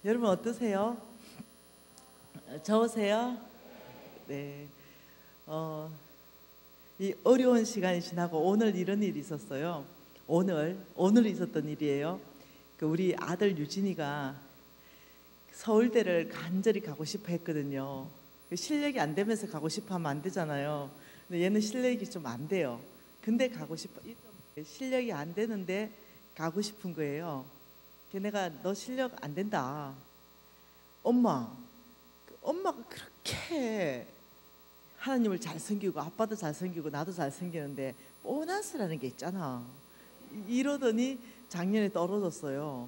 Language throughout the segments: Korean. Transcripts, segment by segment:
여러분 어떠세요? 좋으세요? 네. 이 어려운 시간이 지나고 오늘 이런 일이 있었어요. 오늘 있었던 일이에요. 우리 아들 유진이가 서울대를 간절히 가고 싶어 했거든요. 실력이 안 되면서 가고 싶어 하면 안 되잖아요. 근데 얘는 실력이 좀 안 돼요. 근데 가고 싶어. 실력이 안 되는데 가고 싶은 거예요. 걔네가 너 실력 안 된다. 엄마가 그렇게 하나님을 잘 섬기고 아빠도 잘 섬기고 나도 잘 섬기는데 보너스라는 게 있잖아. 이러더니 작년에 떨어졌어요.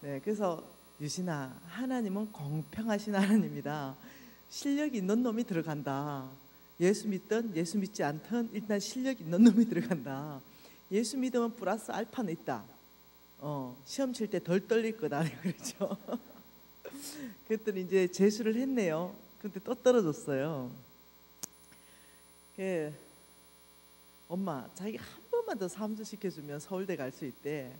네, 그래서 유진아, 하나님은 공평하신 하나님이다. 실력 있는 놈이 들어간다. 예수 믿든 예수 믿지 않든 일단 실력 있는 놈이 들어간다. 예수 믿으면 플러스 알파는 있다. 시험 칠 때 덜 떨릴 거다. 그렇죠. 그랬더니 이제 재수를 했네요. 근데 또 떨어졌어요. 엄마, 자기가 한 번만 더 삼수 시켜주면 서울대 갈 수 있대.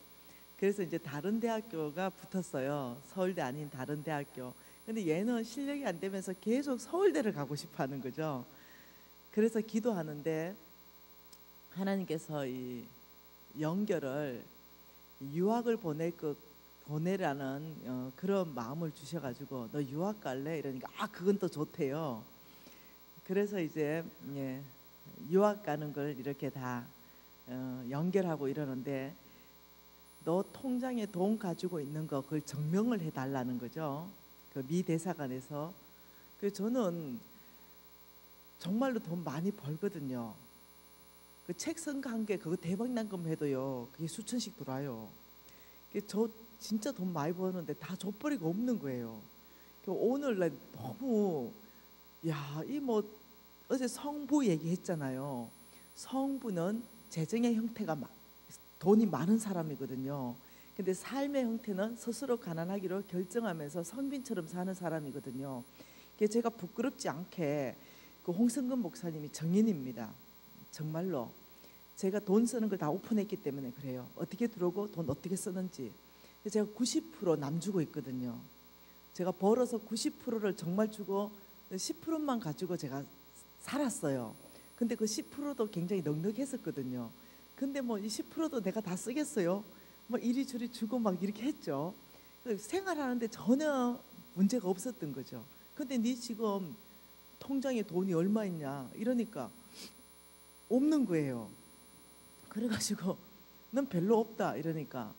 그래서 이제 다른 대학교가 붙었어요. 서울대 아닌 다른 대학교. 근데 얘는 실력이 안 되면서 계속 서울대를 가고 싶어 하는 거죠. 그래서 기도하는데 하나님께서 이 연결을 유학을 보내라는 그런 마음을 주셔가지고 너 유학 갈래? 이러니까 그건 또 좋대요. 그래서 이제 유학 가는 걸 이렇게 다 연결하고 이러는데 너 통장에 돈 가지고 있는 거 그걸 증명을 해달라는 거죠. 그 미 대사관에서. 저는 정말로 돈 많이 벌거든요. 그 책 선가한 게 그거 대박 난금 해도요 그게 수천씩 들어와요. 저 진짜 돈 많이 버는데 다 족벌이가 없는 거예요. 오늘 날 너무 어제 성부 얘기했잖아요. 성부는 재정의 형태가 돈이 많은 사람이거든요. 근데 삶의 형태는 스스로 가난하기로 결정하면서 성빈처럼 사는 사람이거든요. 제가 부끄럽지 않게 그 홍성근 목사님이 정인입니다. 정말로 제가 돈 쓰는 걸 다 오픈했기 때문에 그래요. 어떻게 들어오고 돈 어떻게 쓰는지. 제가 90% 남주고 있거든요. 제가 벌어서 90%를 정말 주고 10%만 가지고 제가 살았어요. 근데 그 10%도 굉장히 넉넉했었거든요. 근데 이 10%도 내가 다 쓰겠어요? 이리저리 주고 이렇게 했죠. 생활하는데 전혀 문제가 없었던 거죠. 근데 네 지금 통장에 돈이 얼마 있냐 이러니까 없는 거예요. 그래가지고 넌 별로 없다 이러니까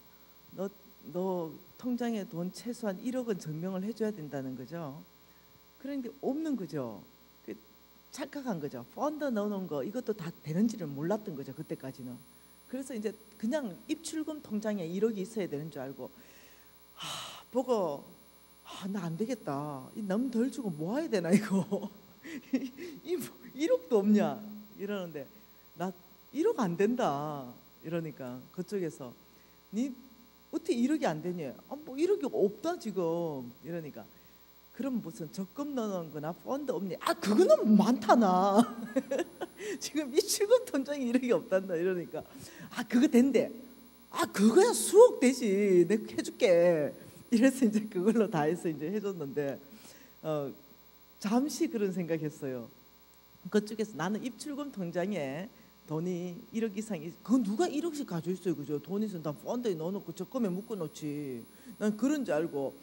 너 통장에 돈 최소한 1억은 증명을 해줘야 된다는 거죠. 그런데 없는 거죠. 착각한 거죠. 펀드 넣어놓은 거 이것도 다 되는지를 몰랐던 거죠. 그때까지는. 그래서 이제 그냥 입출금 통장에 1억이 있어야 되는 줄 알고 보고 나 안 되겠다. 너무 덜 주고 뭐 해야 되나 이거. 1억도 없냐 이러는데 나 1억 안 된다 이러니까 그쪽에서 니 어떻게 1억이 안 되냐. 1억이 없다 지금 이러니까 그럼 무슨 적금 넣는 거나 펀드 없니? 그거는 많다나. 지금 입출금 통장에 1억이 없단다 이러니까 그거 된대. 그거야 수억 되지. 내가 해줄게. 이래서 이제 그걸로 다 해서 이제 해줬는데 잠시 그런 생각했어요. 그쪽에서 나는 입출금 통장에 돈이 1억 이상이 그건 누가 1억씩 가지고 있어요. 그죠? 돈 있으면 다 펀드에 넣어놓고 적금에 묶어놓지. 난 그런 줄 알고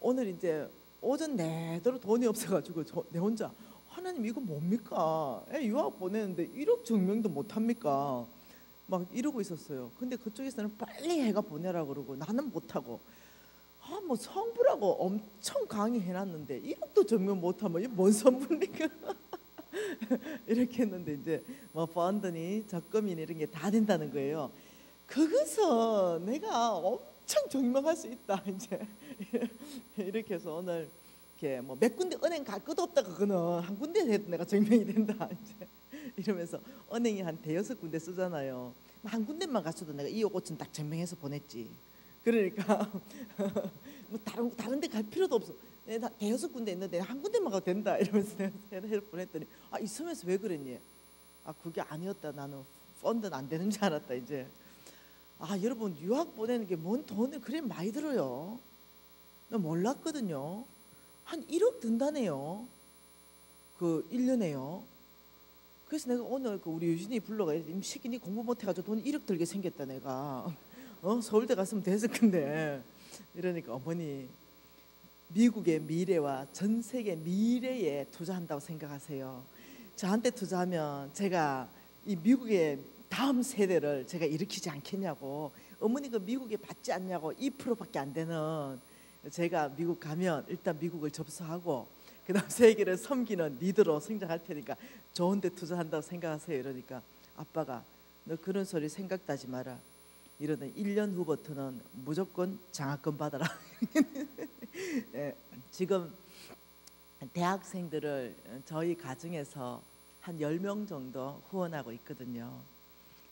오늘 이제 오전 내도록 돈이 없어가지고 내 혼자 하나님 이거 뭡니까? 유학 보내는데 1억 증명도 못합니까? 이러고 있었어요. 근데 그쪽에서는 빨리 해가 보내라고 그러고 나는 못하고 성부라고 엄청 강의해놨는데 1억도 증명 못하면 이게 뭔 선부니까. 이렇게 했는데 이제 펀드니 적금이니 이런 게 다 된다는 거예요. 그것은 내가 엄청 증명할 수 있다 이제. 이렇게 해서 오늘 이렇게 몇 군데 은행 갈 것도 없다. 그거는 한 군데 해도 내가 증명이 된다 이제. 이러면서 은행이 한 대여섯 군데 쓰잖아요. 한 군데만 갔어도 내가 2억 5천 딱 증명해서 보냈지. 그러니까 다른 데 갈 필요도 없어. 내가 대여섯 군데 있는데 한 군데만 가도 된다 이러면서 내가 해서 보냈더니 있으면서 왜 그랬니? 그게 아니었다. 나는 펀드는 안 되는 줄 알았다 이제. 여러분 유학 보내는 게 뭔 돈을 그래 많이 들어요. 나 몰랐거든요. 한 1억 든다네요. 그 1년에요. 그래서 내가 오늘 그 우리 유진이 불러가 임식이 니 공부 못해가지고 돈 1억 들게 생겼다 내가. 서울대 갔으면 됐을 건데. 이러니까 어머니, 미국의 미래와 전 세계 미래에 투자한다고 생각하세요. 저한테 투자하면 제가 이 미국의 다음 세대를 제가 일으키지 않겠냐고. 어머니 그 미국에 받지 않냐고. 2%밖에 안 되는 제가 미국 가면 일단 미국을 접수하고 그다음 세계를 섬기는 리더로 성장할 테니까 좋은 데 투자한다고 생각하세요. 이러니까 아빠가 너 그런 소리 생각도 하지 마라. 이러던 1년 후부터는 무조건 장학금 받아라. 네, 지금 대학생들을 저희 가정에서 한 10명 정도 후원하고 있거든요.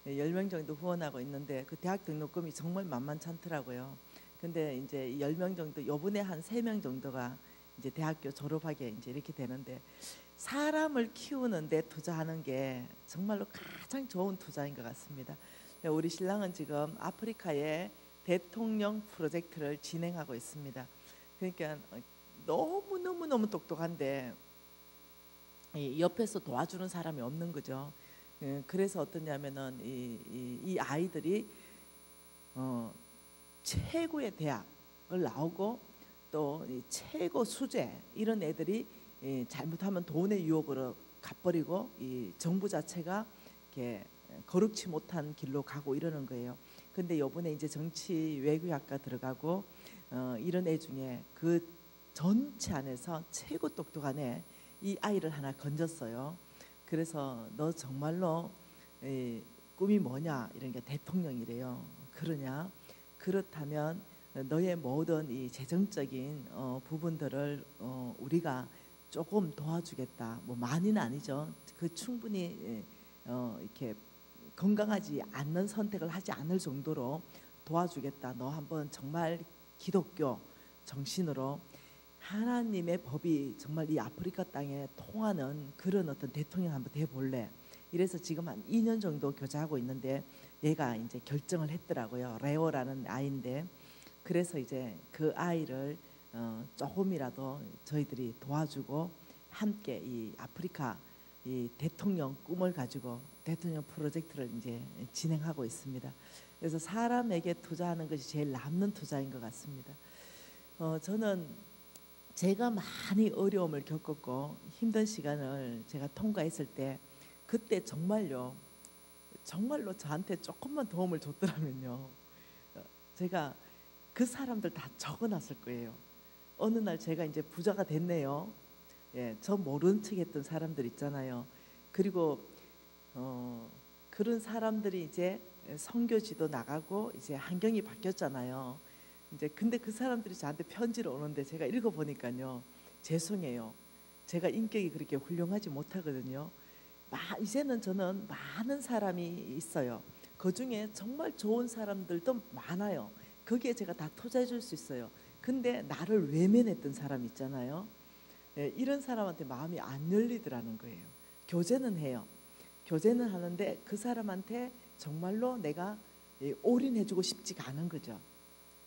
10명 정도 후원하고 있는데 그 대학 등록금이 정말 만만찮더라고요. 근데 이제 10명 정도, 요번에 한 3명 정도가 이제 대학교 졸업하게 이제 이렇게 되는데, 사람을 키우는데 투자하는 게 정말로 가장 좋은 투자인 것 같습니다. 우리 신랑은 지금 아프리카에 대통령 프로젝트를 진행하고 있습니다. 그러니까 너무 똑똑한데 옆에서 도와주는 사람이 없는 거죠. 그래서 어떠냐면은 이 아이들이 최고의 대학을 나오고 또 최고 수재 이런 애들이 잘못하면 돈의 유혹으로 갚버리고 이 정부 자체가 이렇게 거룩치 못한 길로 가고 이러는 거예요. 근데 요번에 이제 정치 외교학과 들어가고 이런 애 중에 그 전체 안에서 최고 똑똑한 애, 이 아이를 하나 건졌어요. 그래서 너 정말로 꿈이 뭐냐 이런 게 대통령이래요. 그러냐? 그렇다면 너의 모든 이 재정적인 부분들을 우리가 조금 도와주겠다. 뭐 많이는 아니죠. 그 충분히 이렇게 건강하지 않는 선택을 하지 않을 정도로 도와주겠다. 너 한번 정말 기독교 정신으로 하나님의 법이 정말 이 아프리카 땅에 통하는 그런 어떤 대통령 한번 돼볼래. 이래서 지금 한 2년 정도 교제하고 있는데 얘가 이제 결정을 했더라고요. 레오라는 아이인데, 그래서 이제 그 아이를 조금이라도 저희들이 도와주고 함께 이 아프리카 이 대통령 꿈을 가지고 대통령 프로젝트를 이제 진행하고 있습니다. 그래서 사람에게 투자하는 것이 제일 남는 투자인 것 같습니다. 저는 제가 많이 어려움을 겪었고 힘든 시간을 제가 통과했을 때, 그때 정말로 저한테 조금만 도움을 줬더라면요, 제가 그 사람들 다 적어놨을 거예요. 어느 날 제가 이제 부자가 됐네요. 예, 저 모르는 척했던 사람들 있잖아요. 그리고 그런 사람들이 이제 선교지도 나가고 이제 환경이 바뀌었잖아요. 이제 근데 그 사람들이 저한테 편지를 오는데 제가 읽어보니까요, 죄송해요. 제가 인격이 그렇게 훌륭하지 못하거든요. 이제는 저는 많은 사람이 있어요. 그 중에 정말 좋은 사람들도 많아요. 거기에 제가 다 투자해 줄 수 있어요. 근데 나를 외면했던 사람 있잖아요. 예, 이런 사람한테 마음이 안 열리더라는 거예요. 교제는 해요. 교제는 하는데 그 사람한테 정말로 내가 올인해주고 싶지가 않은 거죠.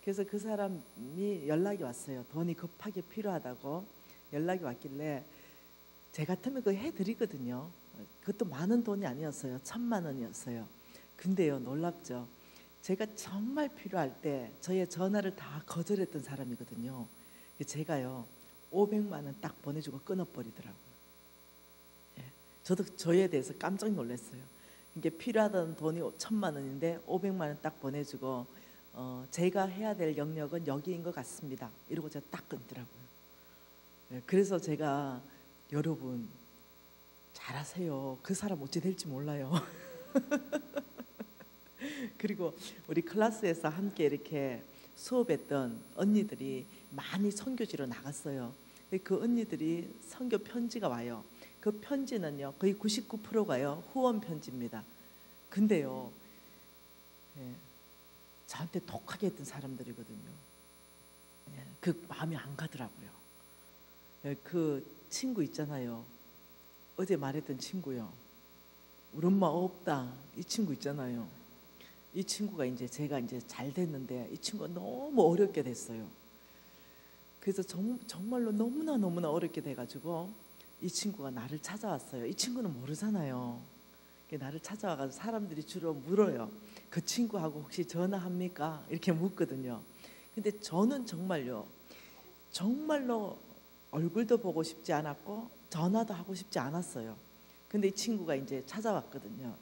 그래서 그 사람이 연락이 왔어요. 돈이 급하게 필요하다고 연락이 왔길래 제 같으면 그거 해드리거든요. 그것도 많은 돈이 아니었어요. 1,000만 원이었어요. 근데요, 놀랍죠. 제가 정말 필요할 때 저의 전화를 다 거절했던 사람이거든요. 제가요 500만 원 딱 보내주고 끊어버리더라고요. 예, 저도 저에 대해서 깜짝 놀랐어요. 이게 필요하던 돈이 1,000만 원인데 500만 원 딱 보내주고 제가 해야 될 영역은 여기인 것 같습니다. 이러고 제가 딱 끊더라고요. 예, 그래서 제가 여러분 잘하세요. 그 사람 어찌 될지 몰라요. 그리고 우리 클래스에서 함께 이렇게 수업했던 언니들이 많이 선교지로 나갔어요. 그 언니들이 선교 편지가 와요. 그 편지는요 거의 99%가요 후원 편지입니다. 근데요, 예, 저한테 독하게 했던 사람들이거든요. 예, 그 마음이 안 가더라고요. 예, 그 친구 있잖아요. 어제 말했던 친구요. 우리 엄마 없다. 이 친구 있잖아요. 이 친구가 이제 제가 이제 잘 됐는데 이 친구가 너무 어렵게 됐어요. 그래서 정말로 너무나 어렵게 돼가지고 이 친구가 나를 찾아왔어요. 이 친구는 모르잖아요. 나를 찾아와가지고 사람들이 주로 물어요. 그 친구하고 혹시 전화합니까? 이렇게 묻거든요. 근데 저는 정말로 얼굴도 보고 싶지 않았고 전화도 하고 싶지 않았어요. 근데 이 친구가 이제 찾아왔거든요.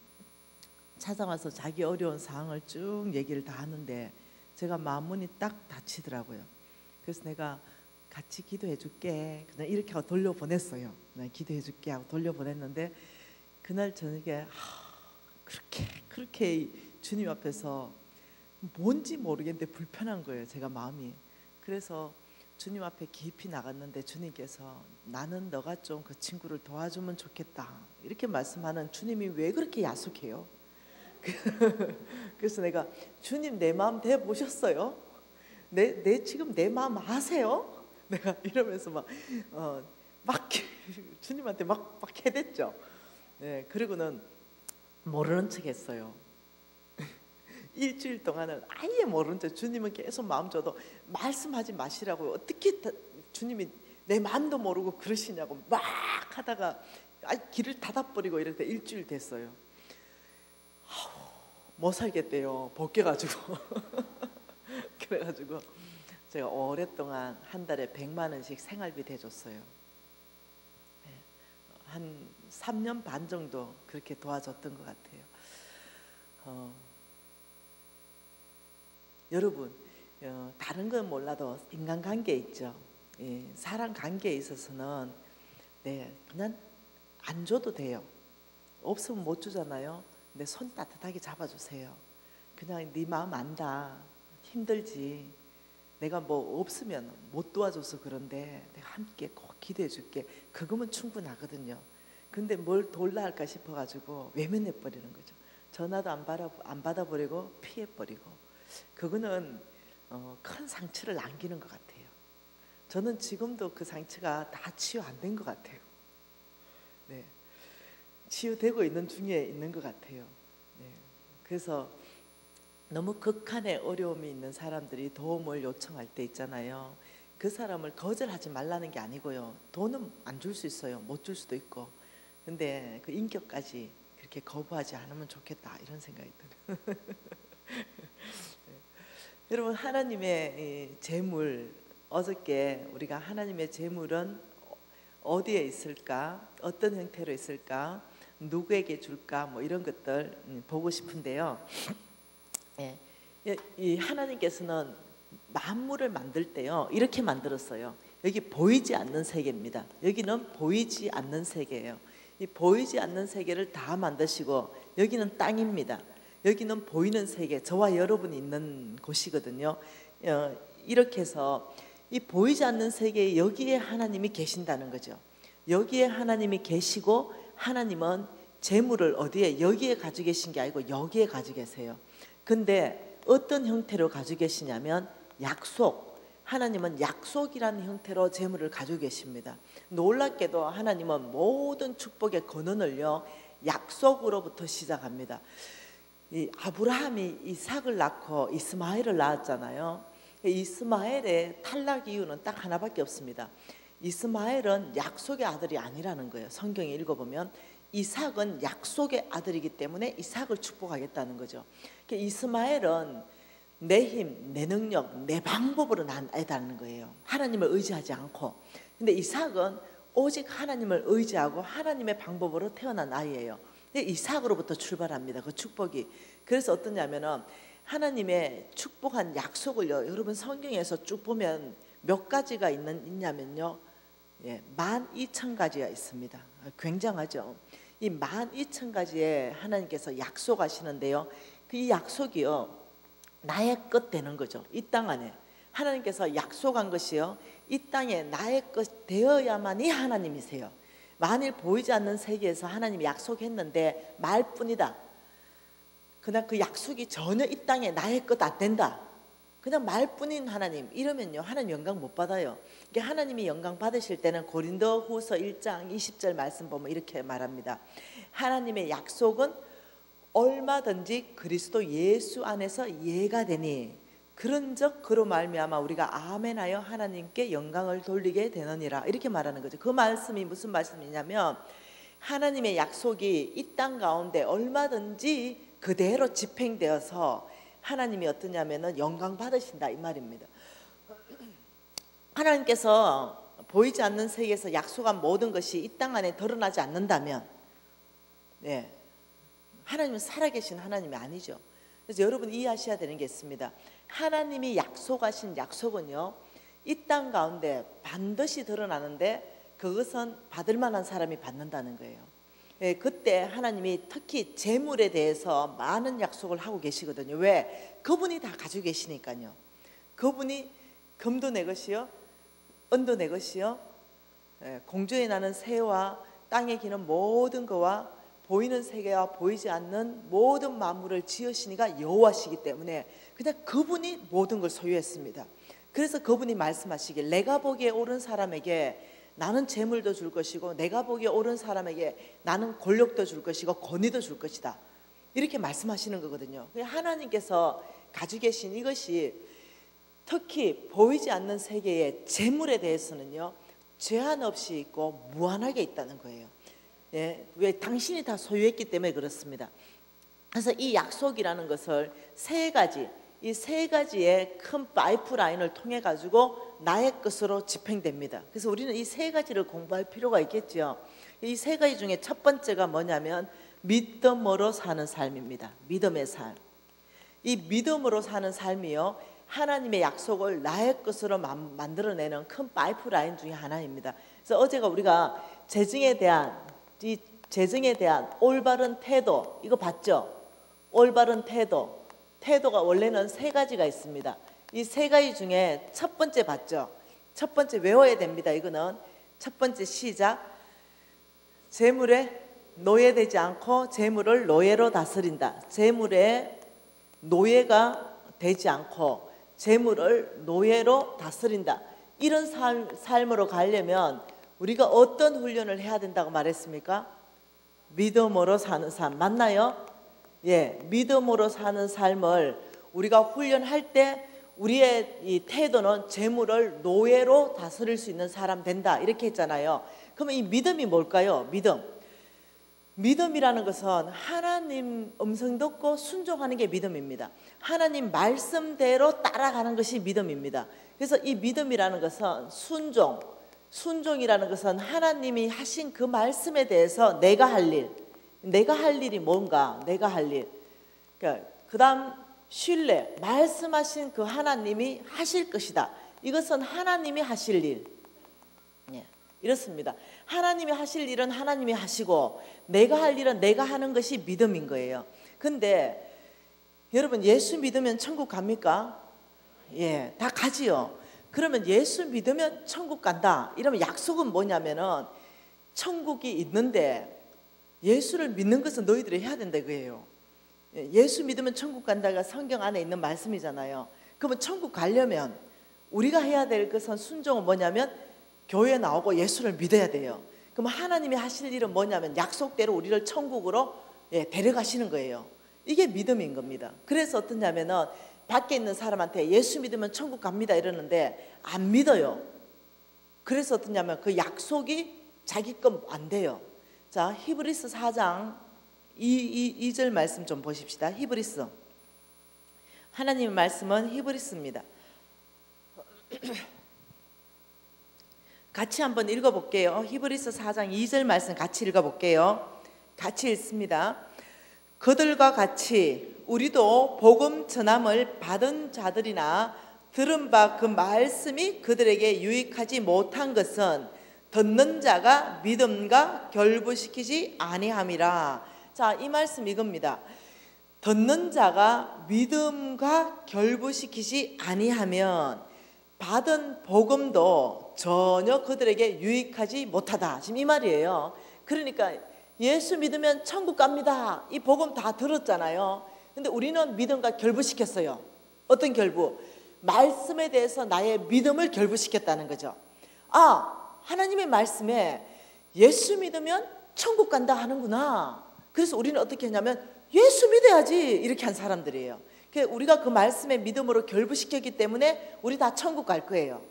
찾아와서 자기 어려운 상황을 쭉 얘기를 다 하는데 제가 마음문이 딱 닫히더라고요. 그래서 내가 같이 기도해 줄게 그냥 이렇게 하고 돌려보냈어요. 기도해 줄게 하고 돌려보냈는데 그날 저녁에 그렇게 주님 앞에서 뭔지 모르겠는데 불편한 거예요. 제가 마음이. 그래서 주님 앞에 깊이 나갔는데 주님께서 나는 너가 좀 그 친구를 도와주면 좋겠다 이렇게 말씀하는 주님이 왜 그렇게 야속해요? 그래서 내가 주님 내 마음 대보셨어요? 내 지금 내 마음 아세요? 내가 이러면서 막 주님한테 막 해댔죠. 네, 그리고는 모르는 척 했어요. 일주일 동안은 아예 모르는 척. 주님은 계속 마음 줘도 말씀하지 마시라고요. 어떻게 주님이 내 마음도 모르고 그러시냐고 막 하다가 길을 닫아버리고 이럴 때 일주일 됐어요. 못 살겠대요. 벗겨가지고. 그래가지고 제가 오랫동안 한 달에 100만 원씩 생활비 대줬어요. 한 3년 반 정도 그렇게 도와줬던 것 같아요. 여러분 다른 건 몰라도 인간관계 있죠. 사람 관계에 있어서는 그냥 안 줘도 돼요. 없으면 못 주잖아요. 근데 손 따뜻하게 잡아주세요. 그냥 네 마음 안다. 힘들지. 내가 뭐 없으면 못 도와줘서 그런데 내가 함께 꼭 기도해 줄게. 그거면 충분하거든요. 근데 뭘 돌라 할까 싶어가지고 외면해 버리는 거죠. 전화도 안 받아버리고 피해버리고. 그거는 큰 상처를 남기는 것 같아요. 저는 지금도 그 상처가 다 치유 안 된 것 같아요. 네, 치유되고 있는 중에 있는 것 같아요. 네, 그래서 너무 극한의 어려움이 있는 사람들이 도움을 요청할 때 있잖아요. 그 사람을 거절하지 말라는 게 아니고요. 돈은 안 줄 수 있어요. 못 줄 수도 있고. 근데 그 인격까지 그렇게 거부하지 않으면 좋겠다 이런 생각이 들어요. 여러분 하나님의 재물, 어저께 우리가 하나님의 재물은 어디에 있을까? 어떤 형태로 있을까? 누구에게 줄까? 뭐 이런 것들 보고 싶은데요. 이 하나님께서는 만물을 만들 때요 이렇게 만들었어요. 여기 보이지 않는 세계입니다. 여기는 보이지 않는 세계예요. 이 보이지 않는 세계를 다 만드시고 여기는 땅입니다. 여기는 보이는 세계, 저와 여러분이 있는 곳이거든요. 이렇게 해서 이 보이지 않는 세계에 여기에 하나님이 계신다는 거죠. 여기에 하나님이 계시고 하나님은 재물을 어디에 여기에 가지고 계신 게 아니고 여기에 가지고 계세요. 근데 어떤 형태로 가지고 계시냐면 약속. 하나님은 약속이라는 형태로 재물을 가지고 계십니다. 놀랍게도 하나님은 모든 축복의 근원을요 약속으로부터 시작합니다. 이 아브라함이 이삭을 낳고 이스마엘을 낳았잖아요. 이스마엘의 탈락 이유는 딱 하나밖에 없습니다. 이스마엘은 약속의 아들이 아니라는 거예요. 성경에 읽어보면 이삭은 약속의 아들이기 때문에 이삭을 축복하겠다는 거죠. 이스마엘은 내 힘, 내 능력, 내 방법으로 난 애다는 거예요. 하나님을 의지하지 않고. 근데 이삭은 오직 하나님을 의지하고 하나님의 방법으로 태어난 아이예요. 이삭으로부터 출발합니다. 그 축복이. 그래서 어떠냐면은 하나님의 축복한 약속을요. 여러분 성경에서 쭉 보면 몇 가지가 있냐면요. 12,000가지가 있습니다. 굉장하죠. 이 12,000가지에 하나님께서 약속하시는데요. 그 약속이요. 나의 것 되는 거죠. 이 땅 안에. 하나님께서 약속한 것이요. 이 땅에 나의 것 되어야만이 하나님이세요. 만일 보이지 않는 세계에서 하나님이 약속했는데 말뿐이다. 그냥 그 약속이 전혀 이 땅에 나의 것 안 된다. 그냥 말뿐인 하나님 이러면요 하나님 영광 못 받아요. 이게 하나님이 영광 받으실 때는 고린도후서 1장 20절 말씀 보면 이렇게 말합니다. 하나님의 약속은 얼마든지 그리스도 예수 안에서 예가 되니 그런즉 그로 말미암아 우리가 아멘하여 하나님께 영광을 돌리게 되느니라, 이렇게 말하는 거죠. 그 말씀이 무슨 말씀이냐면 하나님의 약속이 이 땅 가운데 얼마든지 그대로 집행되어서 하나님이 어떠냐면은 영광 받으신다, 이 말입니다. 하나님께서 보이지 않는 세계에서 약속한 모든 것이 이 땅 안에 드러나지 않는다면, 네, 하나님은 살아계신 하나님이 아니죠. 그래서 여러분 이해하셔야 되는 게 있습니다. 하나님이 약속하신 약속은요, 이 땅 가운데 반드시 드러나는데 그것은 받을 만한 사람이 받는다는 거예요. 예, 그때 하나님이 특히 재물에 대해서 많은 약속을 하고 계시거든요. 왜? 그분이 다 가지고 계시니까요. 그분이 금도 내 것이요, 은도 내 것이요, 공중에 나는 새와 땅에 기는 모든 것과 보이는 세계와 보이지 않는 모든 만물을 지으시니가 여호와시기 때문에 그냥 그분이 모든 걸 소유했습니다. 그래서 그분이 말씀하시길 내가 보기에 옳은 사람에게 나는 재물도 줄 것이고 내가 보기에 옳은 사람에게 나는 권력도 줄 것이고 권위도 줄 것이다, 이렇게 말씀하시는 거거든요. 하나님께서 가지고 계신 이것이 특히 보이지 않는 세계의 재물에 대해서는요, 제한 없이 있고 무한하게 있다는 거예요. 예, 왜? 당신이 다 소유했기 때문에 그렇습니다. 그래서 이 약속이라는 것을 이 세 가지의 큰 파이프라인을 통해 가지고 나의 것으로 집행됩니다. 그래서 우리는 이 세 가지를 공부할 필요가 있겠죠. 이 세 가지 중에 첫 번째가 뭐냐면 믿음으로 사는 삶입니다. 믿음의 삶. 이 믿음으로 사는 삶이요, 하나님의 약속을 나의 것으로 만들어내는 큰 파이프라인 중에 하나입니다. 그래서 어제가 우리가 재정에 대한 올바른 태도, 이거 봤죠? 올바른 태도가 원래는 세 가지가 있습니다. 이 세 가지 중에 첫 번째 봤죠? 첫 번째 외워야 됩니다. 이거는 첫 번째 시작. 재물에 노예되지 않고 재물을 노예로 다스린다. 재물에 노예가 되지 않고 재물을 노예로 다스린다. 이런 삶으로 가려면 우리가 어떤 훈련을 해야 된다고 말했습니까? 믿음으로 사는 삶, 맞나요? 예, 믿음으로 사는 삶을 우리가 훈련할 때 우리의 이 태도는 재물을 노예로 다스릴 수 있는 사람 된다, 이렇게 했잖아요. 그러면 이 믿음이 뭘까요? 믿음이라는 것은 하나님 음성 듣고 순종하는 게 믿음입니다. 하나님 말씀대로 따라가는 것이 믿음입니다. 그래서 이 믿음이라는 것은 순종이라는 것은 하나님이 하신 그 말씀에 대해서 내가 할 일이 뭔가, 내가 할 일. 그 다음 신뢰, 말씀하신 그 하나님이 하실 것이다. 이것은 하나님이 하실 일. 예, 이렇습니다. 하나님이 하실 일은 하나님이 하시고 내가 할 일은 내가 하는 것이 믿음인 거예요. 근데 여러분, 예수 믿으면 천국 갑니까? 예, 다 가지요. 그러면 예수 믿으면 천국 간다, 이러면 약속은 뭐냐면은 천국이 있는데 예수를 믿는 것은 너희들이 해야 된다, 그거예요. 예수 믿으면 천국 간다가 성경 안에 있는 말씀이잖아요. 그러면 천국 가려면 우리가 해야 될 것은, 순종은 뭐냐면 교회에 나오고 예수를 믿어야 돼요. 그럼 하나님이 하실 일은 뭐냐면 약속대로 우리를 천국으로 데려가시는 거예요. 이게 믿음인 겁니다. 그래서 어떠냐면은 밖에 있는 사람한테 예수 믿으면 천국 갑니다 이러는데 안 믿어요. 그래서 어떠냐면 그 약속이 자기 건 안 돼요. 자, 히브리서 4장 2절 말씀 좀 보십시다. 히브리서, 하나님의 말씀은 히브리서입니다. 같이 한번 읽어볼게요. 히브리서 4장 2절 말씀 같이 읽어볼게요. 같이 읽습니다. 그들과 같이 우리도 복음 전함을 받은 자들이나 들은 바 그 말씀이 그들에게 유익하지 못한 것은 듣는 자가 믿음과 결부시키지 아니함이라. 자, 이 말씀 이겁니다. 듣는 자가 믿음과 결부시키지 아니하면 받은 복음도 전혀 그들에게 유익하지 못하다. 지금 이 말이에요. 그러니까 예수 믿으면 천국 갑니다, 이 복음 다 들었잖아요. 근데 우리는 믿음과 결부시켰어요. 어떤 결부? 말씀에 대해서 나의 믿음을 결부시켰다는 거죠. 아, 하나님의 말씀에 예수 믿으면 천국 간다 하는구나. 그래서 우리는 어떻게 했냐면 예수 믿어야지, 이렇게 한 사람들이에요. 우리가 그 말씀에 믿음으로 결부시켰기 때문에 우리 다 천국 갈 거예요.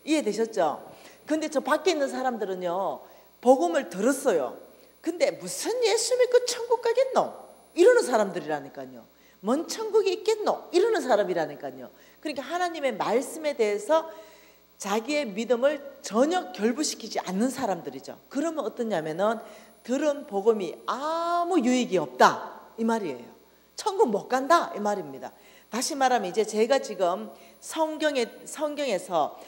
이해되셨죠? 근데 저 밖에 있는 사람들은요, 복음을 들었어요. 근데 무슨 예수 믿고 천국 가겠노? 이러는 사람들이라니까요. 뭔 천국이 있겠노? 이러는 사람이라니까요. 그러니까 하나님의 말씀에 대해서 자기의 믿음을 전혀 결부시키지 않는 사람들이죠. 그러면 어떠냐면은 들은 복음이 아무 유익이 없다 이 말이에요. 천국 못 간다 이 말입니다. 다시 말하면 이제 제가 지금 성경에서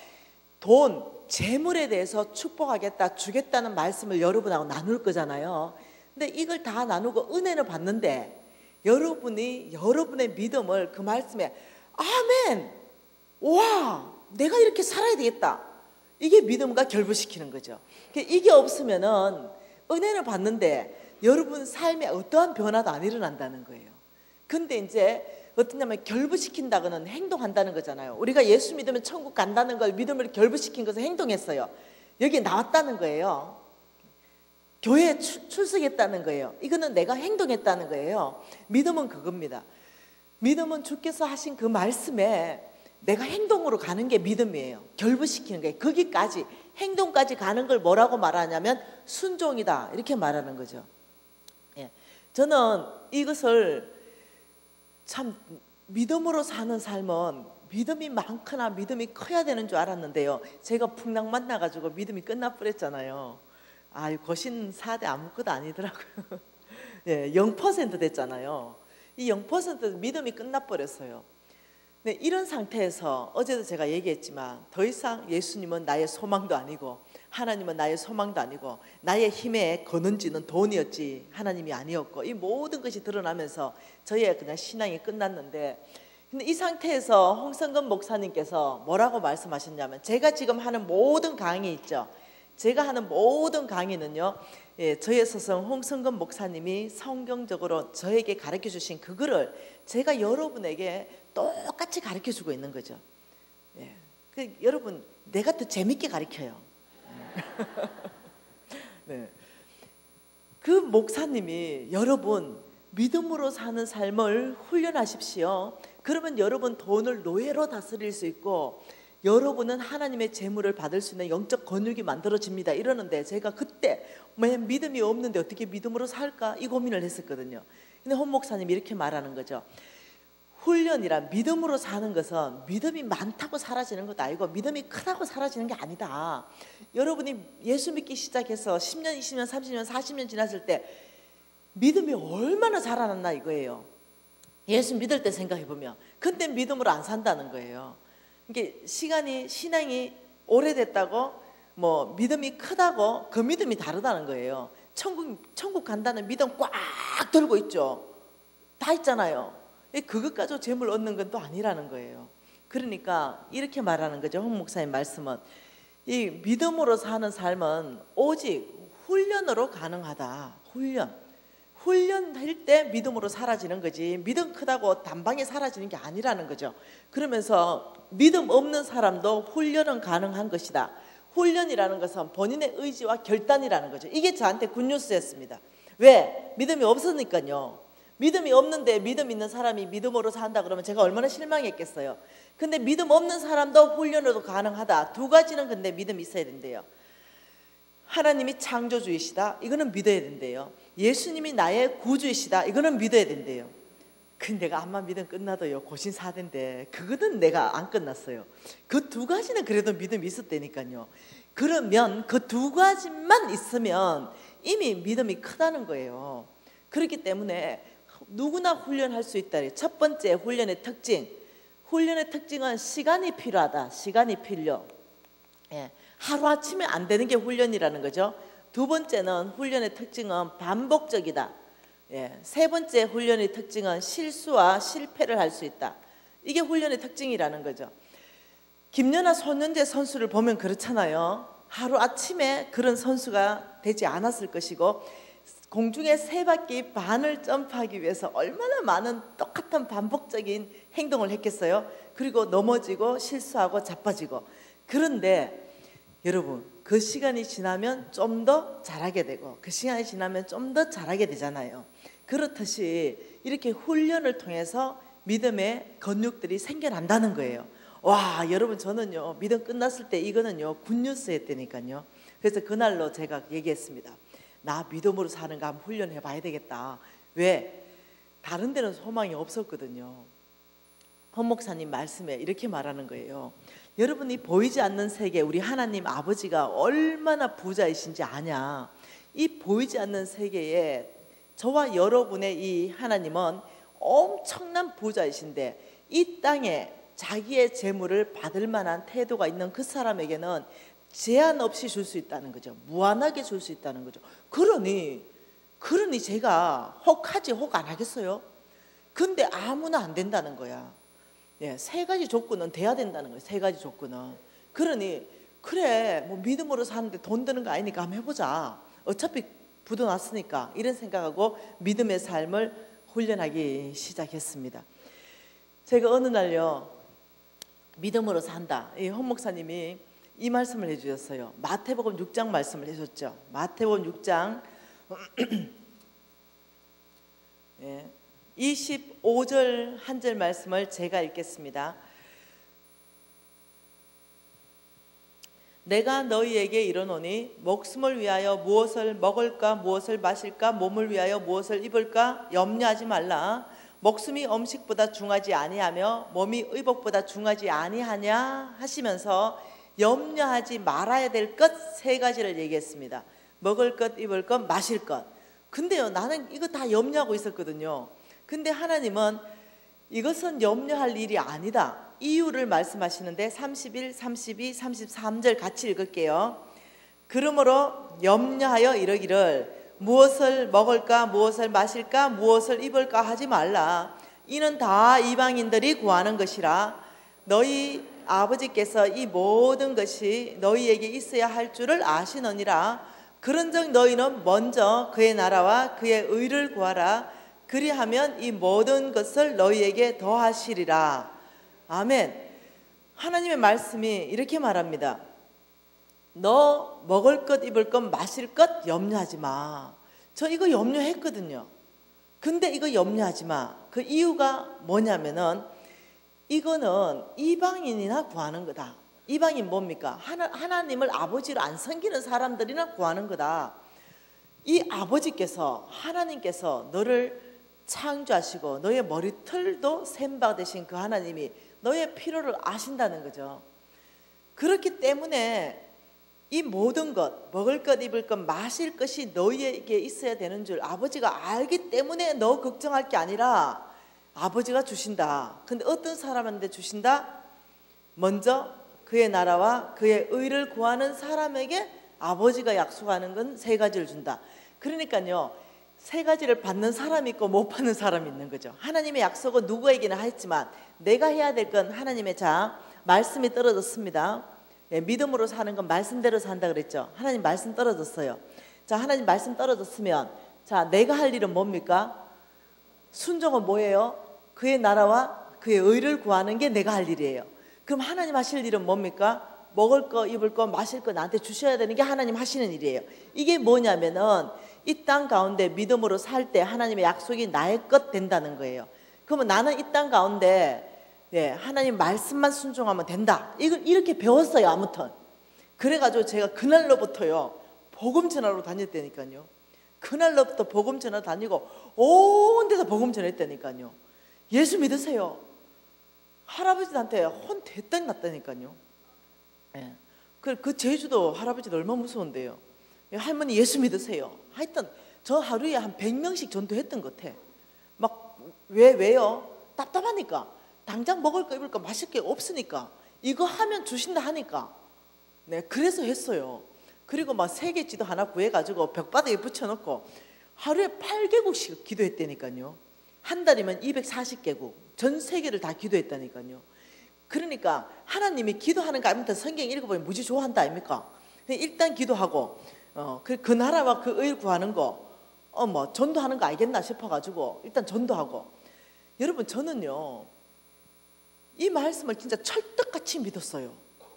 돈, 재물에 대해서 축복하겠다, 주겠다는 말씀을 여러분하고 나눌 거잖아요. 근데 이걸 다 나누고 은혜를 받는데 여러분이 여러분의 믿음을 그 말씀에 아멘, 와, 내가 이렇게 살아야 되겠다, 이게 믿음과 결부시키는 거죠. 이게 없으면은 은혜를 받는데 여러분 삶에 어떠한 변화도 안 일어난다는 거예요. 근데 이제 어떠냐면 결부시킨다고는 행동한다는 거잖아요. 우리가 예수 믿으면 천국 간다는 걸 믿음을 결부시킨 것을 행동했어요. 여기에 나왔다는 거예요. 교회에 출석했다는 거예요. 이거는 내가 행동했다는 거예요. 믿음은 그겁니다. 믿음은 주께서 하신 그 말씀에 내가 행동으로 가는 게 믿음이에요. 결부시키는 거예요. 거기까지 행동까지 가는 걸 뭐라고 말하냐면 순종이다 이렇게 말하는 거죠. 예. 저는 이것을 참 믿음으로 사는 삶은 믿음이 많거나 믿음이 커야 되는 줄 알았는데요. 제가 풍랑 만나가지고 믿음이 끝나버렸잖아요. 거신 4대 아무것도 아니더라고요. 예, 0% 됐잖아요. 이 0% 믿음이 끝나버렸어요. 네, 이런 상태에서 어제도 제가 얘기했지만 더 이상 예수님은 나의 소망도 아니고 하나님은 나의 소망도 아니고 나의 힘의 근원지는 돈이었지 하나님이 아니었고, 이 모든 것이 드러나면서 저의 그냥 신앙이 끝났는데, 근데 이 상태에서 홍성근 목사님께서 뭐라고 말씀하셨냐면, 제가 지금 하는 모든 강의 있죠, 제가 하는 모든 강의는요, 저의 스승 홍성근 목사님이 성경적으로 저에게 가르쳐 주신 그거를 제가 여러분에게 똑같이 가르쳐 주고 있는 거죠. 여러분, 내가 더 재밌게 가르쳐요. 네. 그 목사님이 여러분 믿음으로 사는 삶을 훈련하십시오. 그러면 여러분 돈을 노예로 다스릴 수 있고 여러분은 하나님의 재물을 받을 수 있는 영적 권육이 만들어집니다 이러는데, 제가 그때 믿음이 없는데 어떻게 믿음으로 살까 이 고민을 했었거든요. 근데 홍 목사님이 이렇게 말하는 거죠. 훈련이라 믿음으로 사는 것은 믿음이 많다고 사라지는 것도 아니고 믿음이 크다고 사라지는 게 아니다. 여러분이 예수 믿기 시작해서 10년, 20년, 30년, 40년 지났을 때 믿음이 얼마나 자라났나 이거예요. 예수 믿을 때 생각해보면. 근데 믿음으로 안 산다는 거예요. 이게 신앙이 오래됐다고 뭐 믿음이 크다고 그 믿음이 다르다는 거예요. 천국 간다는 믿음 꽉 들고 있죠. 다 있잖아요. 그것 가지고 재물 얻는 건 또 아니라는 거예요. 그러니까 이렇게 말하는 거죠. 홍 목사님 말씀은 이 믿음으로 사는 삶은 오직 훈련으로 가능하다. 훈련할 때 믿음으로 사라지는 거지 믿음 크다고 단방에 사라지는 게 아니라는 거죠. 그러면서 믿음 없는 사람도 훈련은 가능한 것이다. 훈련이라는 것은 본인의 의지와 결단이라는 거죠. 이게 저한테 굿뉴스였습니다. 왜? 믿음이 없으니까요. 믿음이 없는데 믿음 있는 사람이 믿음으로 산다 그러면 제가 얼마나 실망했겠어요. 근데 믿음 없는 사람도 훈련으로 가능하다. 두 가지는 근데 믿음이 있어야 된대요. 하나님이 창조주이시다. 이거는 믿어야 된대요. 예수님이 나의 구주이시다. 이거는 믿어야 된대요. 근데 내가 암만 믿음 끝나도요 고신 4대인데 그거는 내가 안 끝났어요. 그 두 가지는 그래도 믿음이 있었다니까요. 그러면 그 두 가지만 있으면 이미 믿음이 크다는 거예요. 그렇기 때문에 누구나 훈련할 수 있다. 첫 번째 훈련의 특징. 훈련의 특징은 시간이 필요하다. 시간이 필요. 하루아침에 안 되는 게 훈련이라는 거죠. 두 번째는 훈련의 특징은 반복적이다. 세 번째 훈련의 특징은 실수와 실패를 할 수 있다. 이게 훈련의 특징이라는 거죠. 김연아 손현재 선수를 보면 그렇잖아요. 하루아침에 그런 선수가 되지 않았을 것이고 공중에 3바퀴 반을 점프하기 위해서 얼마나 많은 똑같은 반복적인 행동을 했겠어요. 그리고 넘어지고 실수하고 자빠지고. 그런데 여러분 그 시간이 지나면 좀 더 잘하게 되고 그 시간이 지나면 좀 더 잘하게 되잖아요. 그렇듯이 이렇게 훈련을 통해서 믿음의 건육들이 생겨난다는 거예요. 와, 여러분, 저는요 믿음 끝났을 때 이거는요 굿뉴스였다니까요. 그래서 그날로 제가 얘기했습니다. 나 믿음으로 사는 거 한번 훈련해 봐야 되겠다. 왜? 다른 데는 소망이 없었거든요. 헌 목사님 말씀에 이렇게 말하는 거예요. 여러분이 보이지 않는 세계, 우리 하나님 아버지가 얼마나 부자이신지 아냐. 이 보이지 않는 세계에 저와 여러분의 이 하나님은 엄청난 부자이신데, 이 땅에 자기의 재물을 받을 만한 태도가 있는 그 사람에게는 제한 없이 줄 수 있다는 거죠. 무한하게 줄 수 있다는 거죠. 그러니 제가 혹하지 혹 안 하겠어요? 근데 아무나 안 된다는 거야. 예, 세 가지 조건은 돼야 된다는 거예요. 세 가지 조건은. 그러니 그래, 뭐 믿음으로 사는데 돈 드는 거 아니니까 한번 해보자. 어차피 부도났으니까, 이런 생각하고 믿음의 삶을 훈련하기 시작했습니다. 제가 어느 날요 믿음으로 산다, 이 헌 목사님이 이 말씀을 해주셨어요. 마태복음 6장 말씀을 해줬죠. 마태복음 6장 25절 한 절 말씀을 제가 읽겠습니다. 내가 너희에게 이르노니 목숨을 위하여 무엇을 먹을까 무엇을 마실까, 몸을 위하여 무엇을 입을까 염려하지 말라. 목숨이 음식보다 중하지 아니하며 몸이 의복보다 중하지 아니하냐 하시면서 염려하지 말아야 될 것 세 가지를 얘기했습니다. 먹을 것, 입을 것, 마실 것. 근데요, 나는 이거 다 염려하고 있었거든요. 근데 하나님은 이것은 염려할 일이 아니다, 이유를 말씀하시는데 31, 32, 33절 같이 읽을게요. 그러므로 염려하여 이르기를 무엇을 먹을까 무엇을 마실까 무엇을 입을까 하지 말라. 이는 다 이방인들이 구하는 것이라. 너희 아버지께서 이 모든 것이 너희에게 있어야 할 줄을 아시느니라. 그런즉 너희는 먼저 그의 나라와 그의 의를 구하라. 그리하면 이 모든 것을 너희에게 더하시리라. 아멘. 하나님의 말씀이 이렇게 말합니다. 너 먹을 것, 입을 것, 마실 것 염려하지 마. 저 이거 염려했거든요. 근데 이거 염려하지 마. 그 이유가 뭐냐면은 이거는 이방인이나 구하는 거다. 이방인 뭡니까? 하나님을 아버지로 안 섬기는 사람들이나 구하는 거다. 이 아버지께서, 하나님께서 너를 창조하시고 너의 머리털도 셈바 되신 그 하나님이 너의 필요를 아신다는 거죠. 그렇기 때문에 이 모든 것, 먹을 것, 입을 것, 마실 것이 너희에게 있어야 되는 줄 아버지가 알기 때문에 너 걱정할 게 아니라 아버지가 주신다. 근데 어떤 사람한테 주신다? 먼저 그의 나라와 그의 의를 구하는 사람에게 아버지가 약속하는 건 세 가지를 준다. 그러니까요, 세 가지를 받는 사람이 있고 못 받는 사람이 있는 거죠. 하나님의 약속은 누구에게나 했지만 내가 해야 될 건 하나님의 말씀이 떨어졌습니다. 예, 믿음으로 사는 건 말씀대로 산다 그랬죠. 하나님 말씀 떨어졌어요. 자, 하나님 말씀 떨어졌으면 내가 할 일은 뭡니까? 순종은 뭐예요? 그의 나라와 그의 의를 구하는 게 내가 할 일이에요. 그럼 하나님 하실 일은 뭡니까? 먹을 거, 입을 거, 마실 거 나한테 주셔야 되는 게 하나님 하시는 일이에요. 이게 뭐냐면은 이 땅 가운데 믿음으로 살 때 하나님의 약속이 나의 것 된다는 거예요. 그러면 나는 이 땅 가운데 하나님 말씀만 순종하면 된다. 이걸 이렇게 배웠어요. 아무튼 그래가지고 제가 그날로부터요 복음 전하러 다녔다니까요. 그날로부터 복음 전하러 다니고 온 데서 복음 전했다니까요. 예수 믿으세요. 할아버지한테 혼 대땅 났다니까요. 예. 그 제주도 할아버지도 얼마나 무서운데요. 할머니 예수 믿으세요. 하여튼 저 하루에 한 100명씩 전도했던 것 같아. 막 왜요? 답답하니까. 당장 먹을 거 입을 거 마실 게 없으니까 이거 하면 주신다 하니까 그래서 했어요. 그리고 막 세계 지도 하나 구해가지고 벽바닥에 붙여놓고 하루에 8개국씩 기도했다니까요. 한 달이면 240개국 전 세계를 다 기도했다니까요. 그러니까 하나님이 기도하는 거 아닙니까? 성경 읽어보면 무지 좋아한다 아닙니까? 일단 기도하고 그 나라와 그 의 구하는 거 뭐 전도하는 거 알겠나 싶어가지고 일단 전도하고. 여러분 저는요 이 말씀을 진짜 철떡같이 믿었어요.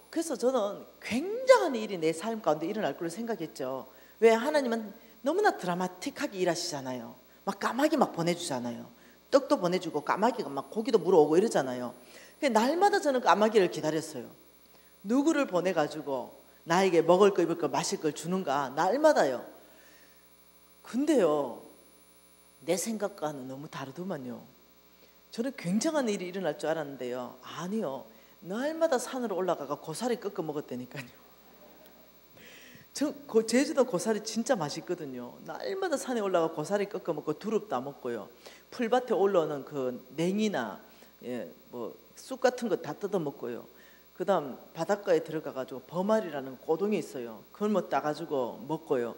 그래서 저는 굉장한 일이 내 삶 가운데 일어날 거로 생각했죠. 왜? 하나님은 너무나 드라마틱하게 일하시잖아요. 막 까마귀 막 보내주잖아요. 떡도 보내주고 까마귀가 막 고기도 물어오고 이러잖아요. 날마다 저는 까마귀를 기다렸어요. 누구를 보내가지고 나에게 먹을 거 입을 거 마실 걸 주는가 날마다요. 근데요 내 생각과는 너무 다르더만요. 저는 굉장한 일이 일어날 줄 알았는데요, 아니요, 날마다 산으로 올라가가 고사리 꺾어 먹었다니까요. 제주도 고사리 진짜 맛있거든요. 날마다 산에 올라가 고사리 꺾어 먹고 두릅 따 먹고요, 풀밭에 올라오는 그 냉이나 뭐 쑥 같은 거 다 뜯어 먹고요, 그 다음 바닷가에 들어가가지고 버말이라는 고동이 있어요. 그걸 뭐 따가지고 먹고요.